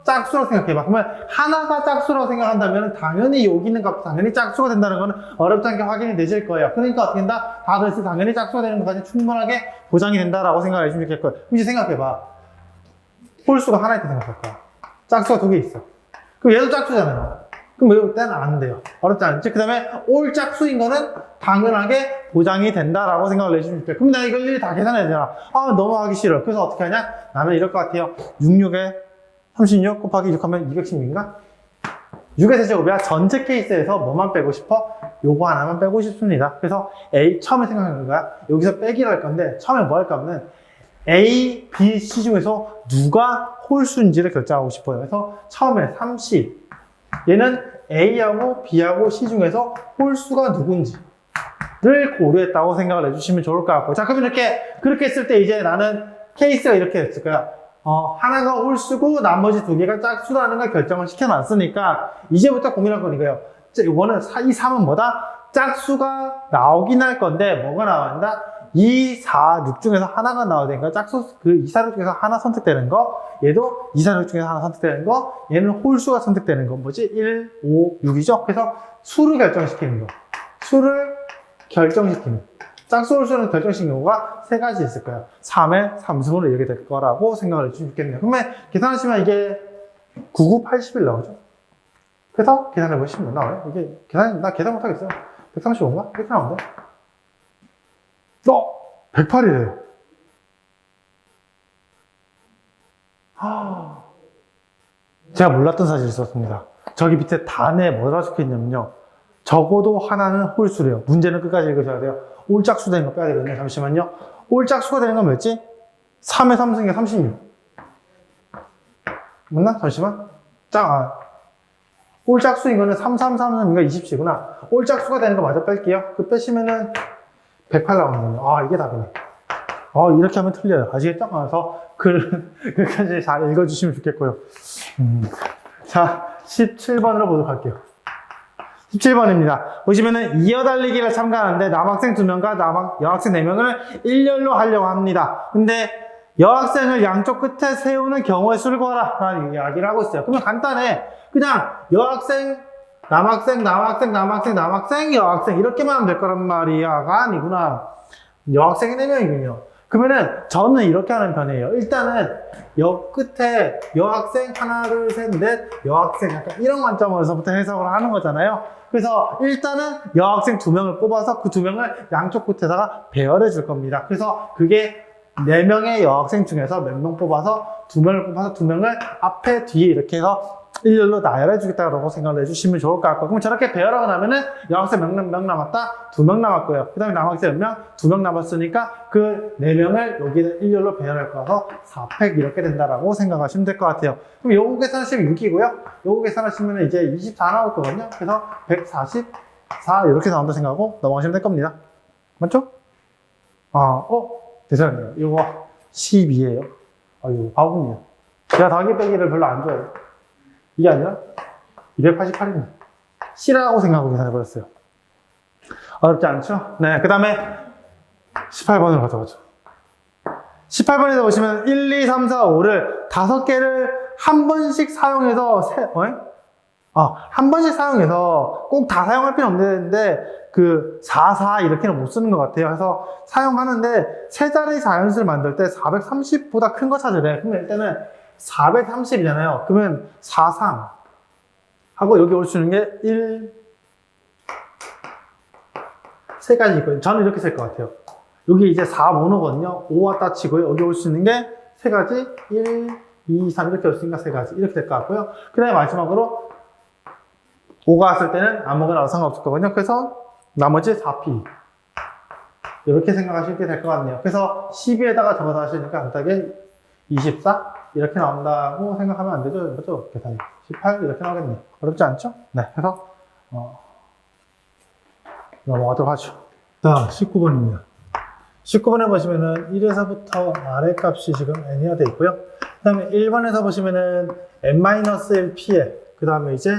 짝수라고 생각해봐. 그러면 하나가 짝수라고 생각한다면 당연히 여기 있는 값도 당연히 짝수가 된다는 거는 어렵지 않게 확인이 되실 거예요. 그러니까 어떻게 된다? 다 더해서 당연히 짝수가 되는 것까지 충분하게 보장이 된다라고 생각을 해주시면 좋겠고요. 그럼 이제 생각해봐. 홀수가 하나 있다 생각할 거야. 짝수가 2개 있어. 그럼 얘도 짝수잖아요. 그럼 외울 때는 안 돼요. 어렵지 않지? 그 다음에 올 짝수인 거는 당연하게 보장이 된다라고 생각을 해주시면 좋겠어요. 그럼 내가 이걸 일일이 다 계산해야 되잖아. 너무 하기 싫어. 그래서 어떻게 하냐? 나는 이럴 것 같아요. 66에 36 곱하기 6 하면 216인가? 6의 세제곱이야. 전체 케이스에서 뭐만 빼고 싶어? 요거 하나만 빼고 싶습니다. 그래서 A, 처음에 생각하는 거야. 여기서 빼기를 할 건데, 처음에 뭐 할까 하면 A, B, C 중에서 누가 홀수인지를 결정하고 싶어요. 그래서 처음에 30. 얘는 A하고 B하고 C 중에서 홀수가 누군지를 고려했다고 생각을 해주시면 좋을 것 같고. 자, 그럼 그렇게 했을 때 이제 나는 케이스가 이렇게 됐을 거야. 하나가 홀수고 나머지 2개가 짝수라는 걸 결정을 시켜놨으니까 이제부터 고민할 건 이거예요. 이거는 이 3은 뭐다? 짝수가 나오긴 할 건데 뭐가 나와야 한다? 2, 4, 6 중에서 하나가 나와야 되니까 짝수 2, 4, 6 중에서 하나 선택되는 거, 얘도 2, 4, 6 중에서 하나 선택되는 거, 얘는 홀수가 선택되는 거 뭐지? 1, 5, 6이죠? 그래서 수를 결정시키는 거. 수를 결정시키는 짝수 홀수는 결정시킨 경우가 3가지 있을 거예요. 3의 3승으로 이렇게 될 거라고 생각을 해주시면 좋겠네요. 그러면 계산하시면 이게 99, 81 나오죠? 그래서 계산해 보시면 나와요. 이게 나 계산 못하겠어요. 135인가? 이렇게 나온다. 108이래. 제가 몰랐던 사실이 있었습니다. 저기 밑에 단에 뭐라 적혀 있냐면요. 적어도 하나는 홀수래요. 문제는 끝까지 읽으셔야 돼요. 올짝수 되는 거 빼야 되거든요. 잠시만요. 올짝수가 되는 건 몇지? 3의 3승이 36. 맞나? 잠시만. 올짝수인 거는 3, 3, 3, 3이가 20씩구나. 올짝수가 되는 거 마저 뺄게요. 그 빼시면은 108 나오거든요. 아, 이게 답이네. 이렇게 하면 틀려요. 아시겠죠? 그래서 글까지 잘 읽어주시면 좋겠고요. 자, 17번으로 보도록 할게요. 17번입니다. 보시면은 이어달리기를 참가하는데 남학생 2명과 여학생 4명을 일렬로 하려고 합니다. 근데 여학생을 양쪽 끝에 세우는 경우의 수를 구하라 라는 이야기를 하고 있어요. 그러면 간단해. 그냥 여학생, 남학생, 여학생 이렇게만 하면 될 거란 말이야가 아니구나. 여학생이 4명이군요. 그러면은 저는 이렇게 하는 편이에요. 일단은 여 끝에 여학생 하나, 둘, 셋, 넷, 여학생 약간 이런 관점에서부터 해석을 하는 거잖아요. 그래서 일단은 여학생 2명을 뽑아서 그 2명을 양쪽 끝에다가 배열해 줄 겁니다. 그래서 그게 4명의 여학생 중에서 몇 명 뽑아서 2명을 뽑아서 2명을 앞에 뒤에 이렇게 해서 일렬로 나열해 주겠다고 생각을 해주시면 좋을 것 같고, 그럼 저렇게 배열하고 나면은 여학생 명 남았다? 2명 남았고요. 그 다음에 남학생 몇 명? 2명 남았으니까 그 4명을 여기에 일렬로 배열할 거라서 4팩 이렇게 된다라고 생각하시면 될 것 같아요. 그럼 요거 계산하시면 6이고요. 요거 계산하시면 이제 24 나올 거거든요. 그래서 144 이렇게 나온다 생각하고 넘어가시면 될 겁니다. 맞죠? 죄송해요. 이거 12예요. 이거 바보네요. 제가 더하기 빼기를 별로 안 좋아해요. 이게 아니라 288입니다. C라고 생각하고 계산해버렸어요. 어렵지 않죠? 네, 그 다음에 18번으로 가져가죠. 18번에서 보시면 1, 2, 3, 4, 5를 5개를 한 번씩 사용해서 한 번씩 사용해서 꼭 다 사용할 필요는 없는데 4, 4 이렇게는 못 쓰는 것 같아요. 그래서 사용하는데 세 자리 자연수를 만들 때 430보다 큰 거 찾으래. 그러면 일단은 430이잖아요. 그러면 43 하고 여기 올 수 있는 게 1, 세 가지 있거든요. 저는 이렇게 쓸 것 같아요. 여기 이제 4, 5거든요. 5 왔다 치고요. 여기 올 수 있는 게 세 가지, 1, 2, 3 이렇게 올 수 있으니까 세 가지 이렇게 될 것 같고요. 그 다음에 마지막으로 5가 왔을 때는 아무거나 상관없을 거거든요. 그래서 나머지 4P 이렇게 생각하시면 될 것 같네요. 그래서 12에다가 적어서 하시니까 간단하게 24 이렇게 나온다고 생각하면 안 되죠? 그렇죠? 계산이 18 이렇게 나오겠네요. 어렵지 않죠? 네, 그래서 넘어가도록 하죠. 자, 19번입니다. 19번에 보시면은 1에서부터 아래 값이 지금 n이가 되어 있고요. 그 다음에 1번에서 보시면은 n-1p에 그 다음에 이제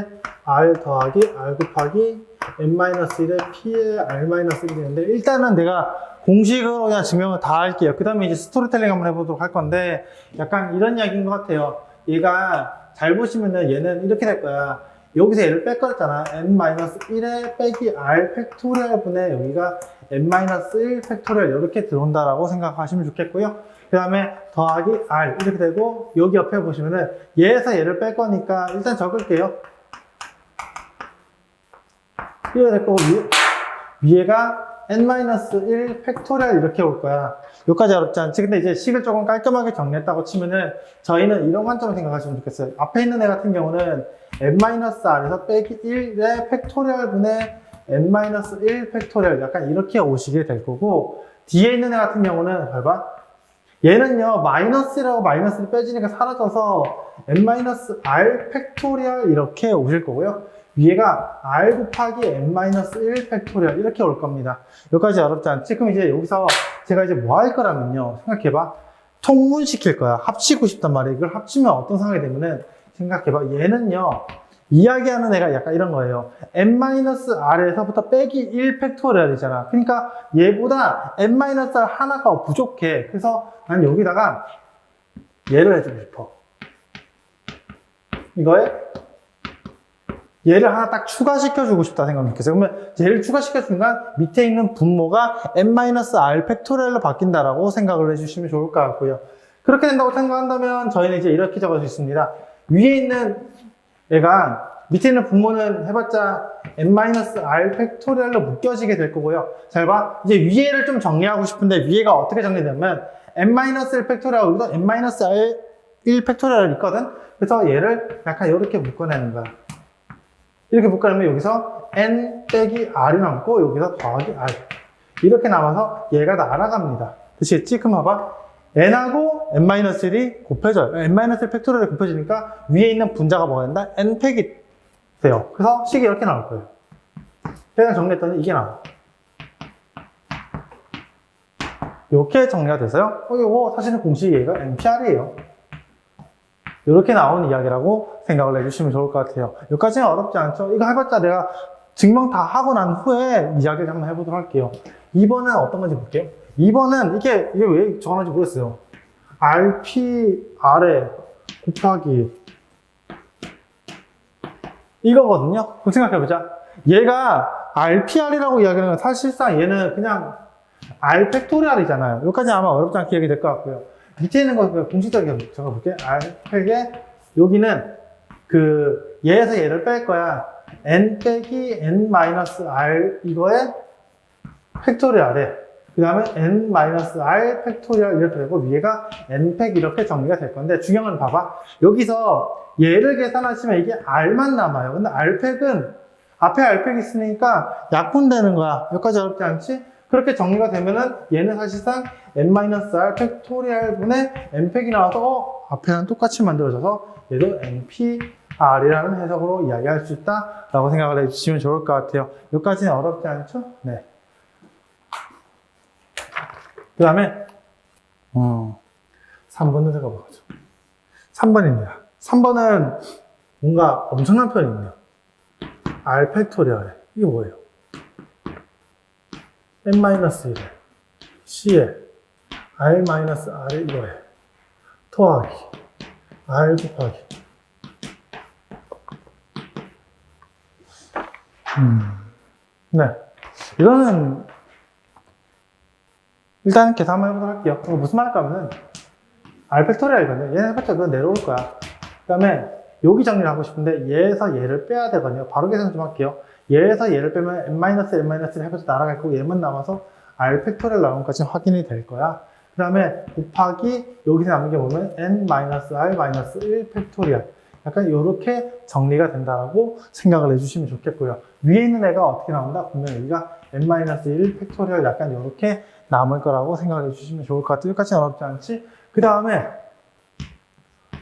r 더하기 r 곱하기 n-1에 p에 r-1이 되는데, 일단은 내가 공식으로 그냥 증명을 다 할게요. 그 다음에 이제 스토리텔링 한번 해보도록 할 건데, 약간 이런 이야기인 것 같아요. 얘가 잘 보시면은 얘는 이렇게 될 거야. 여기서 얘를 뺐거든요. n-1에 빼기 r 팩토리얼 분의 여기가 n-1 팩토리얼 이렇게 들어온다라고 생각하시면 좋겠고요. 그 다음에 더하기 r 이렇게 되고, 여기 옆에 보시면은 얘에서 얘를 뺄 거니까 일단 적을게요. 이렇게 될 거고, 위에가 n-1 팩토리얼 이렇게 올 거야. 여기까지 어렵지 않지? 근데 이제 식을 조금 깔끔하게 정리했다고 치면은 저희는 이런 관점을 생각하시면 좋겠어요. 앞에 있는 애 같은 경우는 n-r에서 빼기 1의 팩토리얼 분의 n-1 팩토리얼 약간 이렇게 오시게 될 거고, 뒤에 있는 애 같은 경우는 봐봐. 얘는요, 마이너스라고 마이너스를 빼지니까 사라져서 n-r 팩토리얼 이렇게 오실 거고요. 위에가 r 곱하기 n-1 팩토리얼 이렇게 올 겁니다. 여기까지 어렵지 않지? 그럼 이제 여기서 제가 이제 뭐 할 거라면요, 생각해봐. 통분시킬 거야. 합치고 싶단 말이에요. 이걸 합치면 어떤 상황이 되면은, 생각해봐. 얘는요, 이야기하는 애가 약간 이런 거예요. n-r에서부터 빼기 1 팩토리얼이잖아. 그러니까 얘보다 n-r 하나가 부족해. 그래서 난 여기다가 얘를 해주고 싶어. 이거에 얘를 하나 딱 추가시켜주고 싶다 생각하면 좋겠어요. 그러면 얘를 추가시켜준 순간 밑에 있는 분모가 n-r 팩토리얼로 바뀐다라고 생각을 해주시면 좋을 것 같고요. 그렇게 된다고 생각한다면 저희는 이제 이렇게 적을 수 있습니다. 위에 있는 얘가 밑에 있는 분모는 해봤자 n-r 팩토리얼로 묶여지게 될 거고요. 잘 봐. 이제 위에를 좀 정리하고 싶은데 위에가 어떻게 정리되면 n-1 팩토리얼, 여기도 n-1 팩토리얼 있거든? 그래서 얘를 약간 이렇게 묶어내는 거야. 이렇게 묶어내면 여기서 n 빼기 r이 남고 여기서 더하기 r 이렇게 남아서 얘가 날아갑니다. 되시겠지? 그럼 봐봐. n하고 n-1이 곱해져요. n-1 팩토리얼이 곱해지니까 위에 있는 분자가 뭐가 된다? n 팩이 돼요. 그래서 식이 이렇게 나올 거예요. 그냥 정리했더니 이게 나와. 이렇게 정리가 돼서요. 이거 사실은 공식 얘가 NPR이에요. 이렇게 나온 이야기라고 생각을 해주시면 좋을 것 같아요. 여기까지는 어렵지 않죠? 이거 해봤자 내가 증명 다 하고 난 후에 이야기를 한번 해보도록 할게요. 2번은 어떤 건지 볼게요. 2번은 이게 왜 적어놨는지 모르겠어요. RPR에 곱하기 이거거든요. 그럼 생각해보자. 얘가 RPR이라고 이야기하는 건 사실상 얘는 그냥 R 팩토리얼이잖아요. 여기까지 아마 어렵지 않게 얘기 될 것 같고요. 밑에 있는 거 공식적으로 적어볼게요. R 팩에 여기는 그 얘에서 얘를 뺄 거야. n 빼기 n-r 이거에 팩토리얼에 그 다음에 n-r 팩토리얼 이렇게 되고 위에가 n 팩 이렇게 정리가 될 건데 중요한 건 봐봐. 여기서 얘를 계산하시면 이게 r만 남아요. 근데 r 팩은 앞에 r 팩이 있으니까 약분되는 거야. 여기까지 어렵지 않지? 그렇게 정리가 되면은 얘는 사실상 n-r 팩토리얼 분의 n 팩이 나와서 앞에랑 똑같이 만들어져서 얘도 npr이라는 해석으로 이야기할 수 있다라고 생각을 해주시면 좋을 것 같아요. 여기까지는 어렵지 않죠? 네. 그 다음에 3번을 생각해보죠. 3번입니다. 3번은 뭔가 엄청난 표현이네요. r 팩토리얼에 이게 뭐예요? n-1에 c에 r-r에 이거에 더하기 r 곱하기 네, 이거는 일단 계산 한번 해보도록 할게요. 그럼 무슨 말일까 하면은 r 팩토리얼이거든요. 얘는 해봤자 그건 내려올 거야. 그 다음에 여기 정리를 하고 싶은데 얘에서 얘를 빼야 되거든요. 바로 계산 좀 할게요. 얘에서 얘를 빼면 n-n-를 해봐서 날아갈 거고 얘만 남아서 r 팩토리얼 나온 것까지 확인이 될 거야. 그 다음에 곱하기 여기서 남은 게 보면 n-r-1 팩토리얼 약간 이렇게 정리가 된다고 생각을 해주시면 좋겠고요. 위에 있는 애가 어떻게 나온다? 보면 여기가 n-1 팩토리얼 약간 이렇게 남을 거라고 생각을 해주시면 좋을 것 같아요. 여기까지는 어렵지 않지? 그 다음에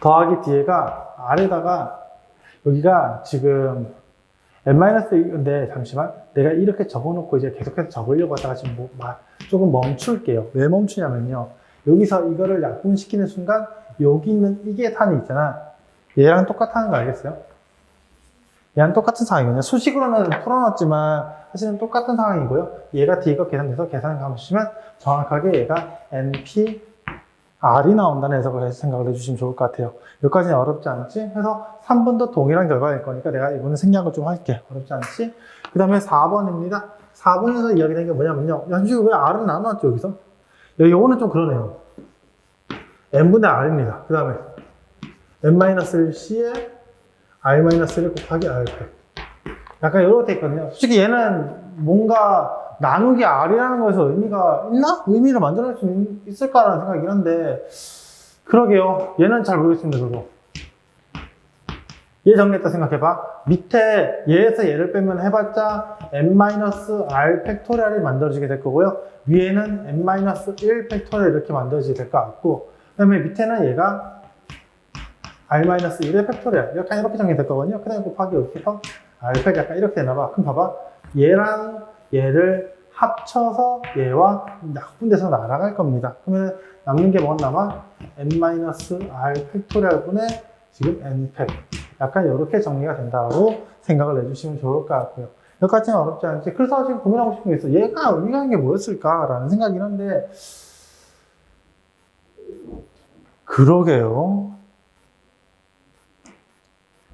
더하기 뒤에가 아래다가 여기가 지금 n-1인데 잠시만 내가 이렇게 적어놓고 이제 계속해서 적으려고 하다가 지금 조금 멈출게요. 왜 멈추냐면요. 여기서 이거를 약분시키는 순간 여기 있는 이게 산이 있잖아. 얘랑 똑같다는 거 알겠어요? 얘랑 똑같은 상황이거든요. 수식으로는 풀어놨지만 사실은 똑같은 상황이고요. 얘가 뒤가 계산돼서 계산을 가보시면 정확하게 얘가 NP R이 나온다는 해석을 해서 생각을 해주시면 좋을 것 같아요. 여기까지는 어렵지 않지? 그래서 3번도 동일한 결과일 거니까 내가 이번에 생략을 좀 할게. 어렵지 않지? 그 다음에 4번입니다. 4번에서 이야기된 게 뭐냐면요. 현실 왜 R을 나눠놨죠, 여기서? 요거는 좀 그러네요. N분의 R입니다. 그 다음에 n-1c에 r-1 곱하기 r 팩. 약간 이렇게 돼 있거든요. 솔직히 얘는 뭔가 나누기 r이라는 거에서 의미가 있나? 의미를 만들어낼 수 있을까라는 생각이긴 한데 그러게요. 얘는 잘 모르겠습니다. 저도. 얘 정리했다 생각해봐. 밑에 얘에서 얘를 빼면 해봤자 n-r 팩토리얼이 만들어지게 될 거고요. 위에는 n-1 팩토리얼 이렇게 만들어지게 될 것 같고 그 다음에 밑에는 얘가 r-1의 팩토리얼 약간 이렇게 정리될 거거든요. 그 다음에 곱하기 이렇게 해서 r팩 약간 이렇게 되나봐. 그럼 봐봐. 얘랑 얘를 합쳐서 얘와 약분돼서 날아갈 겁니다. 그러면 남는 게 뭐가 남아? n-r 팩토리얼 분의 지금 n팩 약간 이렇게 정리가 된다고 생각을 해주시면 좋을 것 같고요. 여기까지는 어렵지 않지. 그래서 지금 고민하고 싶은 게 있어. 얘가 의미가 있는 게 뭐였을까라는 생각이긴 한데 그러게요.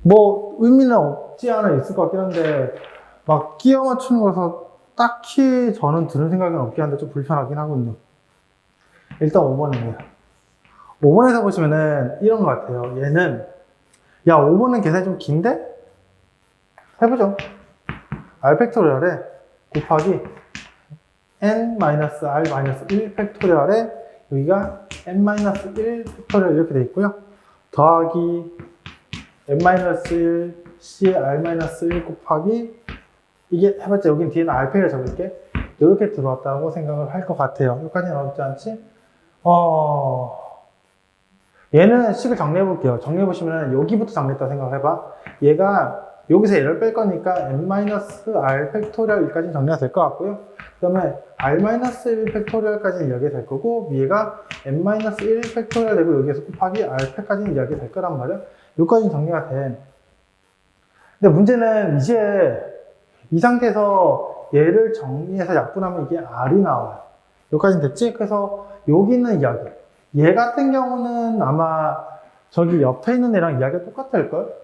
뭐 의미는 없지 않아 있을 것 같긴 한데 막 끼워 맞추는 거라서 딱히 저는 드는 생각은 없긴 한데 좀 불편하긴 하거든요. 일단 5번입니다. 5번에서 보시면은 이런 것 같아요. 얘는 야 5번은 계산이 좀 긴데? 해보죠. r 팩토리얼에 곱하기 n-r-1 팩토리얼에 여기가 n-1 팩토리얼 이렇게 돼 있고요. 더하기 n-1 c에 r-1 곱하기 이게 해봤자 여긴 뒤에는 r팩을 적을게. 이렇게 들어왔다고 생각을 할 것 같아요. 여기까지는 어렵지 않지? 얘는 식을 정리해 볼게요. 정리해 보시면 여기부터 정리했다고 생각해봐. 얘가 여기서 얘를 뺄 거니까 n-r 팩토리얼 1까지 정리가 될 것 같고요. 그 다음에 r-1 팩토리얼까지는 이야기가 될 거고, 위에가 n-1 팩토리얼 되고, 여기에서 곱하기 r 팩까지는 이야기가 될 거란 말이야. 여기까지는 정리가 돼. 근데 문제는 이제 이 상태에서 얘를 정리해서 약분하면 이게 r이 나와요. 여기까지는 됐지? 그래서 여기 있는 이야기. 얘 같은 경우는 아마 저기 옆에 있는 애랑 이야기가 똑같을걸?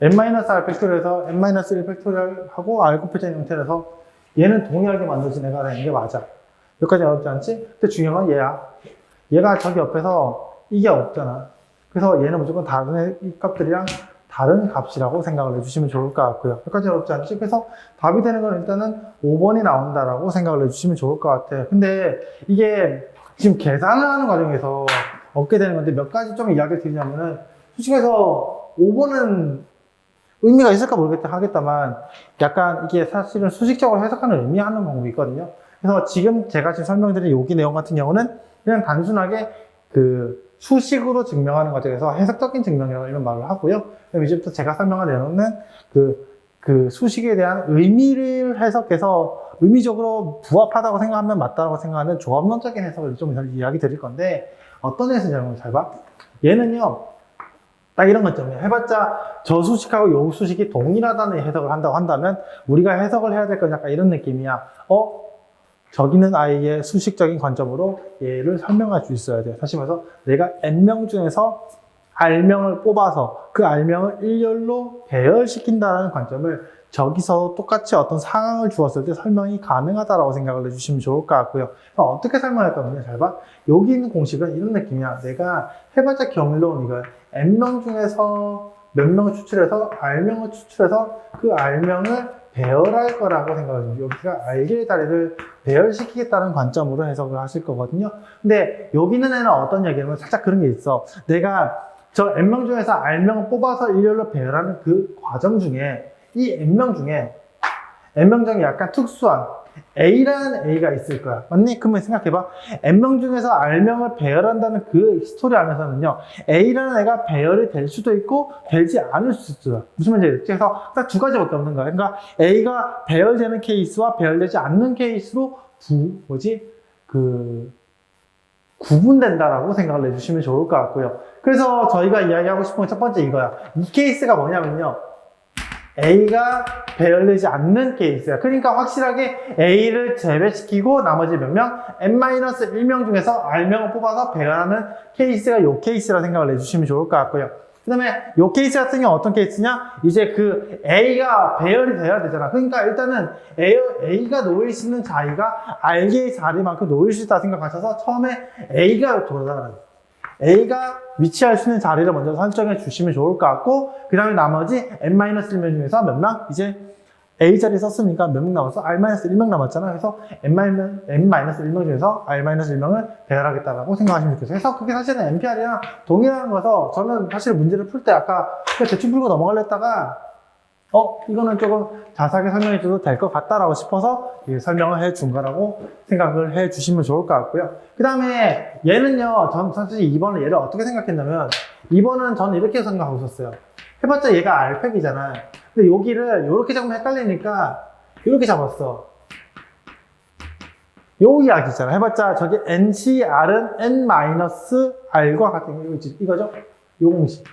n-r 팩토리얼에서 n-1 팩토리얼 하고 r 곱해져 있는 형태라서 얘는 동일하게 만들어진 애가 되는 게 맞아. 여기까지 어렵지 않지? 근데 중요한 건 얘야. 얘가 저기 옆에서 이게 없잖아. 그래서 얘는 무조건 다른 값들이랑 다른 값이라고 생각을 해주시면 좋을 것 같고요. 여기까지 어렵지 않지? 그래서 답이 되는 건 일단은 5번이 나온다라고 생각을 해주시면 좋을 것 같아요. 근데 이게 지금 계산을 하는 과정에서 얻게 되는 건데 몇 가지 좀 이야기를 드리자면은 솔직해서 5번은 의미가 있을까 하겠다만 약간 이게 사실은 수식적으로 해석하는 의미하는 방법이 있거든요. 그래서 지금 제가 지금 설명드린 여기 내용 같은 경우는 그냥 단순하게 그 수식으로 증명하는 과정에서 해석적인 증명이라고 이런 말을 하고요. 그럼 이제부터 제가 설명할 내용은 그 수식에 대한 의미를 해석해서 의미적으로 부합하다고 생각하면 맞다고 생각하는 조합론적인 해석을 좀 이야기 드릴 건데 어떤 해석이냐면 잘 봐. 얘는요. 딱 이런 것점이에요. 해봤자 저 수식하고 요 수식이 동일하다는 해석을 한다고 한다면 우리가 해석을 해야 될 건 약간 이런 느낌이야. 저기는 아이의 수식적인 관점으로 얘를 설명할 수 있어야 돼. 다시 말해서 내가 n명 중에서 r명을 뽑아서 그 r명을 일렬로 배열시킨다는 관점을 저기서 똑같이 어떤 상황을 주었을 때 설명이 가능하다라고 생각을 해주시면 좋을 것 같고요. 어떻게 설명할 거냐 잘 봐. 여기 있는 공식은 이런 느낌이야. 내가 해봤자 경로는 이걸 n명 중에서 몇 명을 추출해서 r명을 추출해서 그 r명을 배열할 거라고 생각을 해요. 여기가 r의 다리를 배열시키겠다는 관점으로 해석을 하실 거거든요. 근데 여기 있는 애는 어떤 얘기냐면 살짝 그런 게 있어. 내가 저 n명 중에서 r명을 뽑아서 일렬로 배열하는 그 과정 중에 이 n명 중에 약간 특수한 A라는 A가 있을 거야. 맞니? 그러면 생각해봐. N명 중에서 R명을 배열한다는 그 스토리 안에서는요, A라는 애가 배열이 될 수도 있고, 되지 않을 수도 있어요. 무슨 말인지 알겠지? 그래서 딱 두 가지밖에 없는 거야. 그러니까 A가 배열되는 케이스와 배열되지 않는 케이스로 구분된다라고 생각을 해주시면 좋을 것 같고요. 그래서 저희가 이야기하고 싶은 건 첫 번째 이거야. 이 케이스가 뭐냐면요. A가 배열되지 않는 케이스야. 그러니까 확실하게 A를 제외시키고 나머지 몇 명? n-1명 중에서 R명을 뽑아서 배열하는 케이스가 이 케이스라 생각을 해주시면 좋을 것 같고요. 그 다음에 이 케이스 같은 경우 어떤 케이스냐? 이제 그 A가 배열이 돼야 되잖아. 그러니까 일단은 A가 놓일 수 있는 자리가 R개의 자리만큼 놓일 수 있다 생각하셔서 처음에 A가 돌아가는 A가 위치할 수 있는 자리를 먼저 설정해 주시면 좋을 것 같고, 그 다음에 나머지 n-1명 중에서 몇 명? 이제 A 자리 썼으니까 몇 명 남았어? R-1명 남았잖아. 그래서 n-1명 중에서 R-1명을 배열하겠다라고 생각하시면 좋겠어요. 그래서 그게 사실은 NPR이랑 동일한 거라서 저는 사실 문제를 풀 때 아까 대충 풀고 넘어가려 했다가 이거는 조금 자세하게 설명해 줘도 될 것 같다라고 싶어서 설명을 해 준 거라고 생각을 해 주시면 좋을 것 같고요. 그 다음에 얘는요, 전 사실 2번은 얘를 어떻게 생각했냐면, 2번은 저는 이렇게 생각하고 있었어요. 해봤자 얘가 R팩이잖아. 근데 여기를 이렇게 잡으면 헷갈리니까 이렇게 잡았어. 요 이야기 있잖아. 해봤자 저기 NCR은 N-R과 같은 이거죠? 요 공식.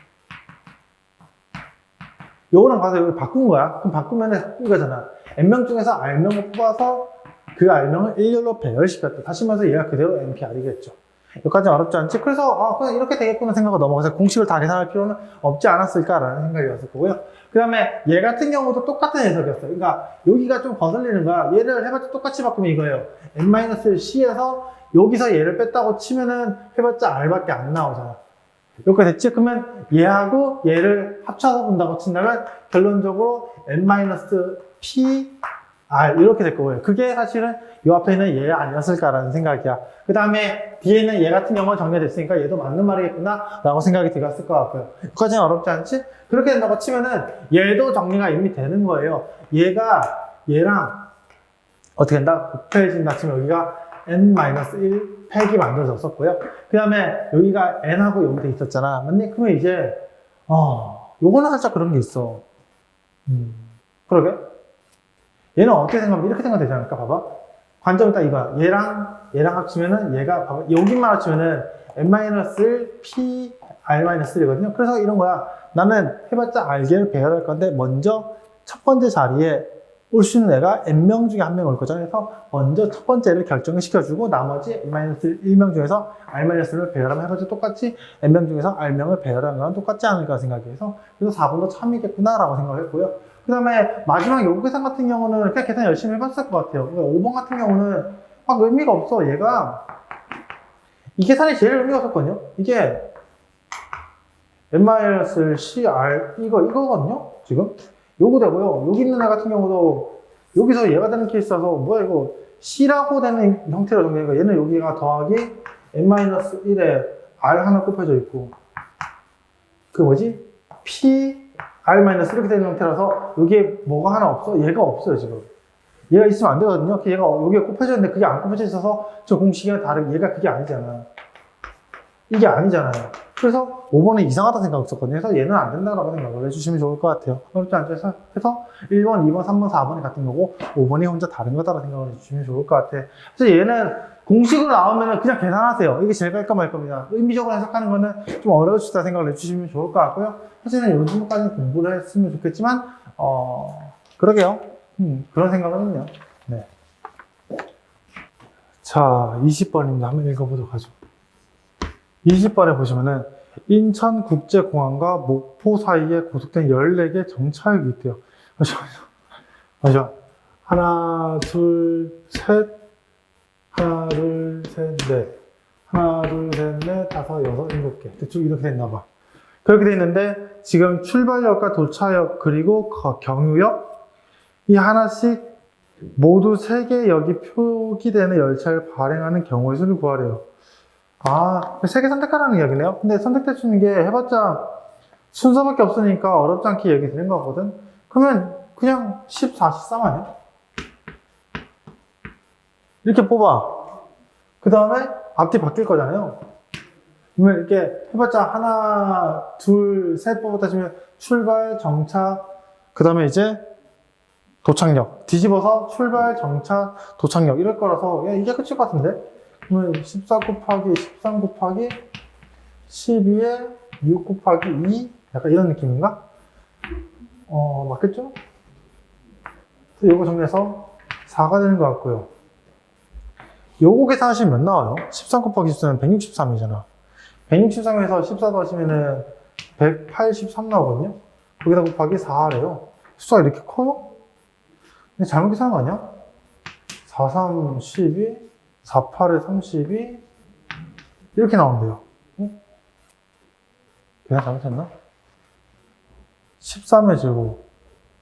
요거랑 가서 여기 바꾼 거야. 그럼 바꾸면 이거잖아. N명 중에서 R명을 뽑아서 그 R명을 일렬로 배열시켰다. 다시 말해서 얘가 그대로 NPR이겠죠. 여기까지 어렵지 않지? 그래서 그냥 이렇게 되겠구나 생각하고 넘어가서 공식을 다 계산할 필요는 없지 않았을까라는 생각이었을 거고요. 그 다음에 얘 같은 경우도 똑같은 해석이었어요. 그러니까 여기가 좀 거슬리는 거야. 얘를 해봤자 똑같이 바꾸면 이거예요. n-c에서 여기서 얘를 뺐다고 치면은 해봤자 R밖에 안 나오잖아. 이렇게 됐지? 그러면 얘하고 얘를 합쳐서 본다고 친다면 결론적으로 n-p R 이렇게 될 거고요. 그게 사실은 이 앞에 있는 얘 아니었을까라는 생각이야. 그 다음에 뒤에 있는 얘 같은 경우는 정리됐으니까 얘도 맞는 말이겠구나 라고 생각이 들었을 것 같고요. 여기까지는 어렵지 않지? 그렇게 된다고 치면은 얘도 정리가 이미 되는 거예요. 얘가 얘랑 어떻게 된다? 곱해진다 치면 여기가 n-1 팩이 만들어졌었고요. 그 다음에 여기가 n하고 여기 돼 있었잖아. 맞니? 그러면 이제 요거는 살짝 그런 게 있어. 그러게. 얘는 어떻게 생각하면 이렇게 생각되지 않을까? 봐봐. 관점이 딱 이거야. 얘랑 합치면은 얘가 봐봐. 여기만 합치면은 n-1 p r-1이거든요. 그래서 이런 거야. 나는 해봤자 r개를 배열할 건데 먼저 첫 번째 자리에 올 수 있는 애가 n명 중에 한 명 올 거잖아요. 그래서 먼저 첫 번째를 결정을 시켜주고 나머지 n-1명 중에서 r-를 배열하면 해봤자 똑같이 n명 중에서 r명을 배열하는 거랑 똑같지 않을까 생각해서 그래서 4번도 참이겠구나라고 생각을 했고요. 그 다음에 마지막 요구 계산 같은 경우는 그냥 계산 열심히 해봤을 것 같아요. 5번 같은 경우는 막 의미가 없어. 얘가 이 계산이 제일 의미가 없었거든요. 이게 n-cr 이거거든요. 지금 요거 되고요. 여기 있는 애 같은 경우도 여기서 얘가 되는 케이스라서 뭐야 이거 C라고 되는 형태로 정리하니까 얘는 여기가 더하기 n-1에 R 하나 곱해져 있고 그 뭐지? P R- 이렇게 되는 형태라서 여기에 뭐가 하나 없어? 얘가 없어요 지금. 얘가 있으면 안 되거든요. 얘가 여기에 곱해져 있는데 그게 안 곱해져 있어서 저 공식이랑 다르게 얘가 그게 아니잖아. 이게 아니잖아요. 그래서 5번은 이상하다 생각했었거든요. 그래서 얘는 안 된다고 생각을 해주시면 좋을 것 같아요. 어렵지 않죠? 그래서 1번, 2번, 3번, 4번이 같은 거고 5번이 혼자 다른 거다라고 생각을 해주시면 좋을 것 같아요. 그래서 얘는 공식으로 나오면 그냥 계산하세요. 이게 제일 깔까 말 겁니다. 의미적으로 해석하는 거는 좀 어려우시다 생각을 해주시면 좋을 것 같고요. 사실은 요즘까지는 공부를 했으면 좋겠지만 그러게요. 그런 생각은 있네요. 네. 자, 20번입니다. 한번 읽어보도록 하죠. 20번에 보시면은 인천국제공항과 목포 사이에 고속된 14개 정차역이 있대요. 잠시만요. 하나, 둘, 셋. 하나, 둘, 셋, 넷. 하나, 둘, 셋, 넷, 다섯, 여섯, 일곱 개. 대충 이렇게 됐나봐. 그렇게 돼 있는데 지금 출발역과 도착역 그리고 경유역 이 하나씩 모두 3개 역이 표기되는 열차를 발행하는 경우의 수를 구하래요. 3개 선택하라는 이야기네요. 근데 선택될 수 있는 게 해봤자 순서밖에 없으니까 어렵지 않게 얘기 드린 거거든. 그러면 그냥 14, 13 아니야? 이렇게 뽑아. 그 다음에 앞뒤 바뀔 거잖아요. 그러면 이렇게 해봤자 하나, 둘, 셋 뽑았다 치면 출발, 정차, 그 다음에 이제 도착역. 뒤집어서 출발, 정차, 도착역 이럴 거라서 야, 이게 끝일 것 같은데? 그러면 14 곱하기 13 곱하기 12에 6 곱하기 2 약간 이런 느낌인가? 맞겠죠? 그래서 요거 정리해서 4가 되는 것 같고요. 요거 계산하시면 몇 나와요? 13 곱하기 14는 163이잖아. 163에서 14 더하시면은 183 나오거든요? 거기다 곱하기 4래요. 숫자가 이렇게 커요? 근데 잘못 계산한 거 아니야? 4, 3, 12 4, 8에 32 이렇게 나온대요. 계산 잘못했나? 13의 제곱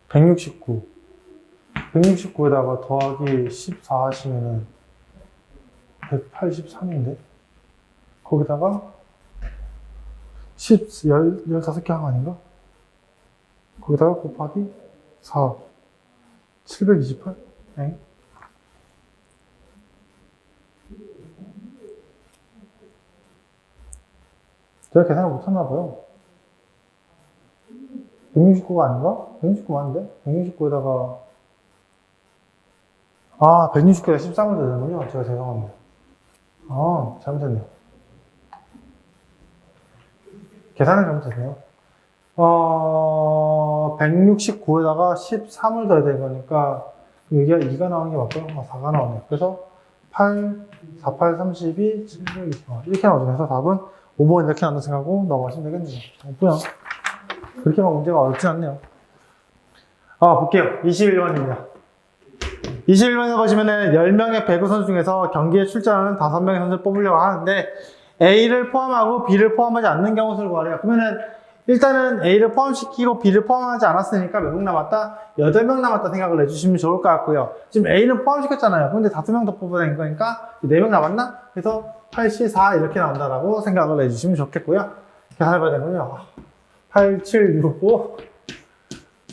169 169에다가 더하기 14 하시면은 183인데 거기다가 15개 한 거 아닌가? 거기다가 곱하기 4 728? 엥? 제가 계산을 못했나봐요. 169가 아닌가? 169 맞는데? 169에다가 169에다 13을 되는군요. 제가 죄송합니다. 잘못했네요. 계산을 잘못했네요. 169에다가 13을 더해야 되는 거니까 여기가 2가 나오는 게 맞고요. 4가 나오네요. 그래서 8, 4, 8, 32, 720 이렇게 나오죠. 그래서 답은 5번 이렇게 나온다 생각하고 넘어가시면 되겠네요. 없고요. 그렇게 막 문제가 어렵진 않네요. 볼게요. 21번입니다. 21번에 보시면은 10명의 배구 선수 중에서 경기에 출전하는 5명의 선수를 뽑으려고 하는데 A를 포함하고 B를 포함하지 않는 경우 수를 구하래요. 그러면은 일단은 A를 포함시키고 B를 포함하지 않았으니까 몇 명 남았다? 8명 남았다 생각을 해주시면 좋을 것 같고요. 지금 A는 포함시켰잖아요. 근데 5명 더 뽑아야 되는 거니까 4명 남았나? 그래서 8, 4 이렇게 나온다라고 생각을 해주시면 좋겠고요. 계산해봐야 되는군요. 8, 7, 6, 5,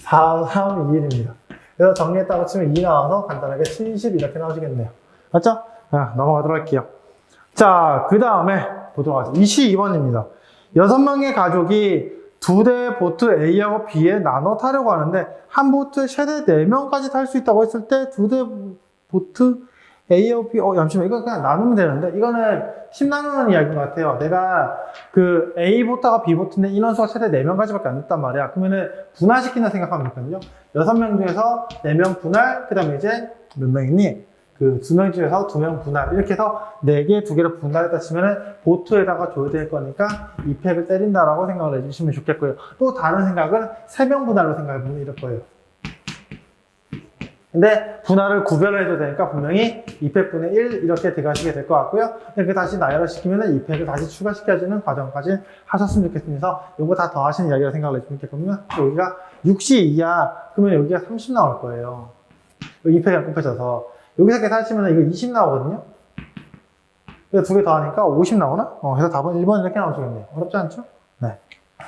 4, 3, 2, 1입니다. 그래서 정리했다고 치면 2 나와서 간단하게 70 이렇게 나오시겠네요. 맞죠? 자, 넘어가도록 할게요. 자, 그 다음에 보도록 하죠. 22번입니다. 6명의 가족이 2대의 보트 A하고 B에 나눠 타려고 하는데 한 보트에 최대 4명까지 탈 수 있다고 했을 때 2대 보트 A하고 B, 잠시만, 이거 그냥 나누면 되는데 이거는 10 나누는 이야기인 것 같아요. 내가 그 A 보트하고 B 보트인데 인원수가 최대 4명까지밖에 안 됐단 말이야. 그러면은 분할시킨다 생각하면 되거든요. 6명 중에서 4명 분할, 그 다음에 이제 몇 명이니? 그 2명 중에서 2명 분할, 이렇게 해서 4개, 2개를 분할했다 치면은 보트에다가 줘야 될 거니까 2팩을 때린다라고 생각을 해주시면 좋겠고요. 또 다른 생각은 3명 분할로 생각해보면 이럴 거예요. 근데 분할을 구별을 해도 되니까 분명히 2팩분의 1 이렇게 들어가시게 될 것 같고요. 그 다시 나열을 시키면은 2팩을 다시 추가시켜주는 과정까지 하셨으면 좋겠습니다. 이거 다 더하시는 이야기라 생각을 해주면 좋겠거든요. 여기가 62야. 그러면 여기가 30 나올 거예요. 2팩이랑 곱해져서. 여기서 계산하시면 이거 20 나오거든요. 그래서 2개 더하니까 50 나오나? 그래서 답은 1번 이렇게 나오시겠네요. 어렵지 않죠? 네.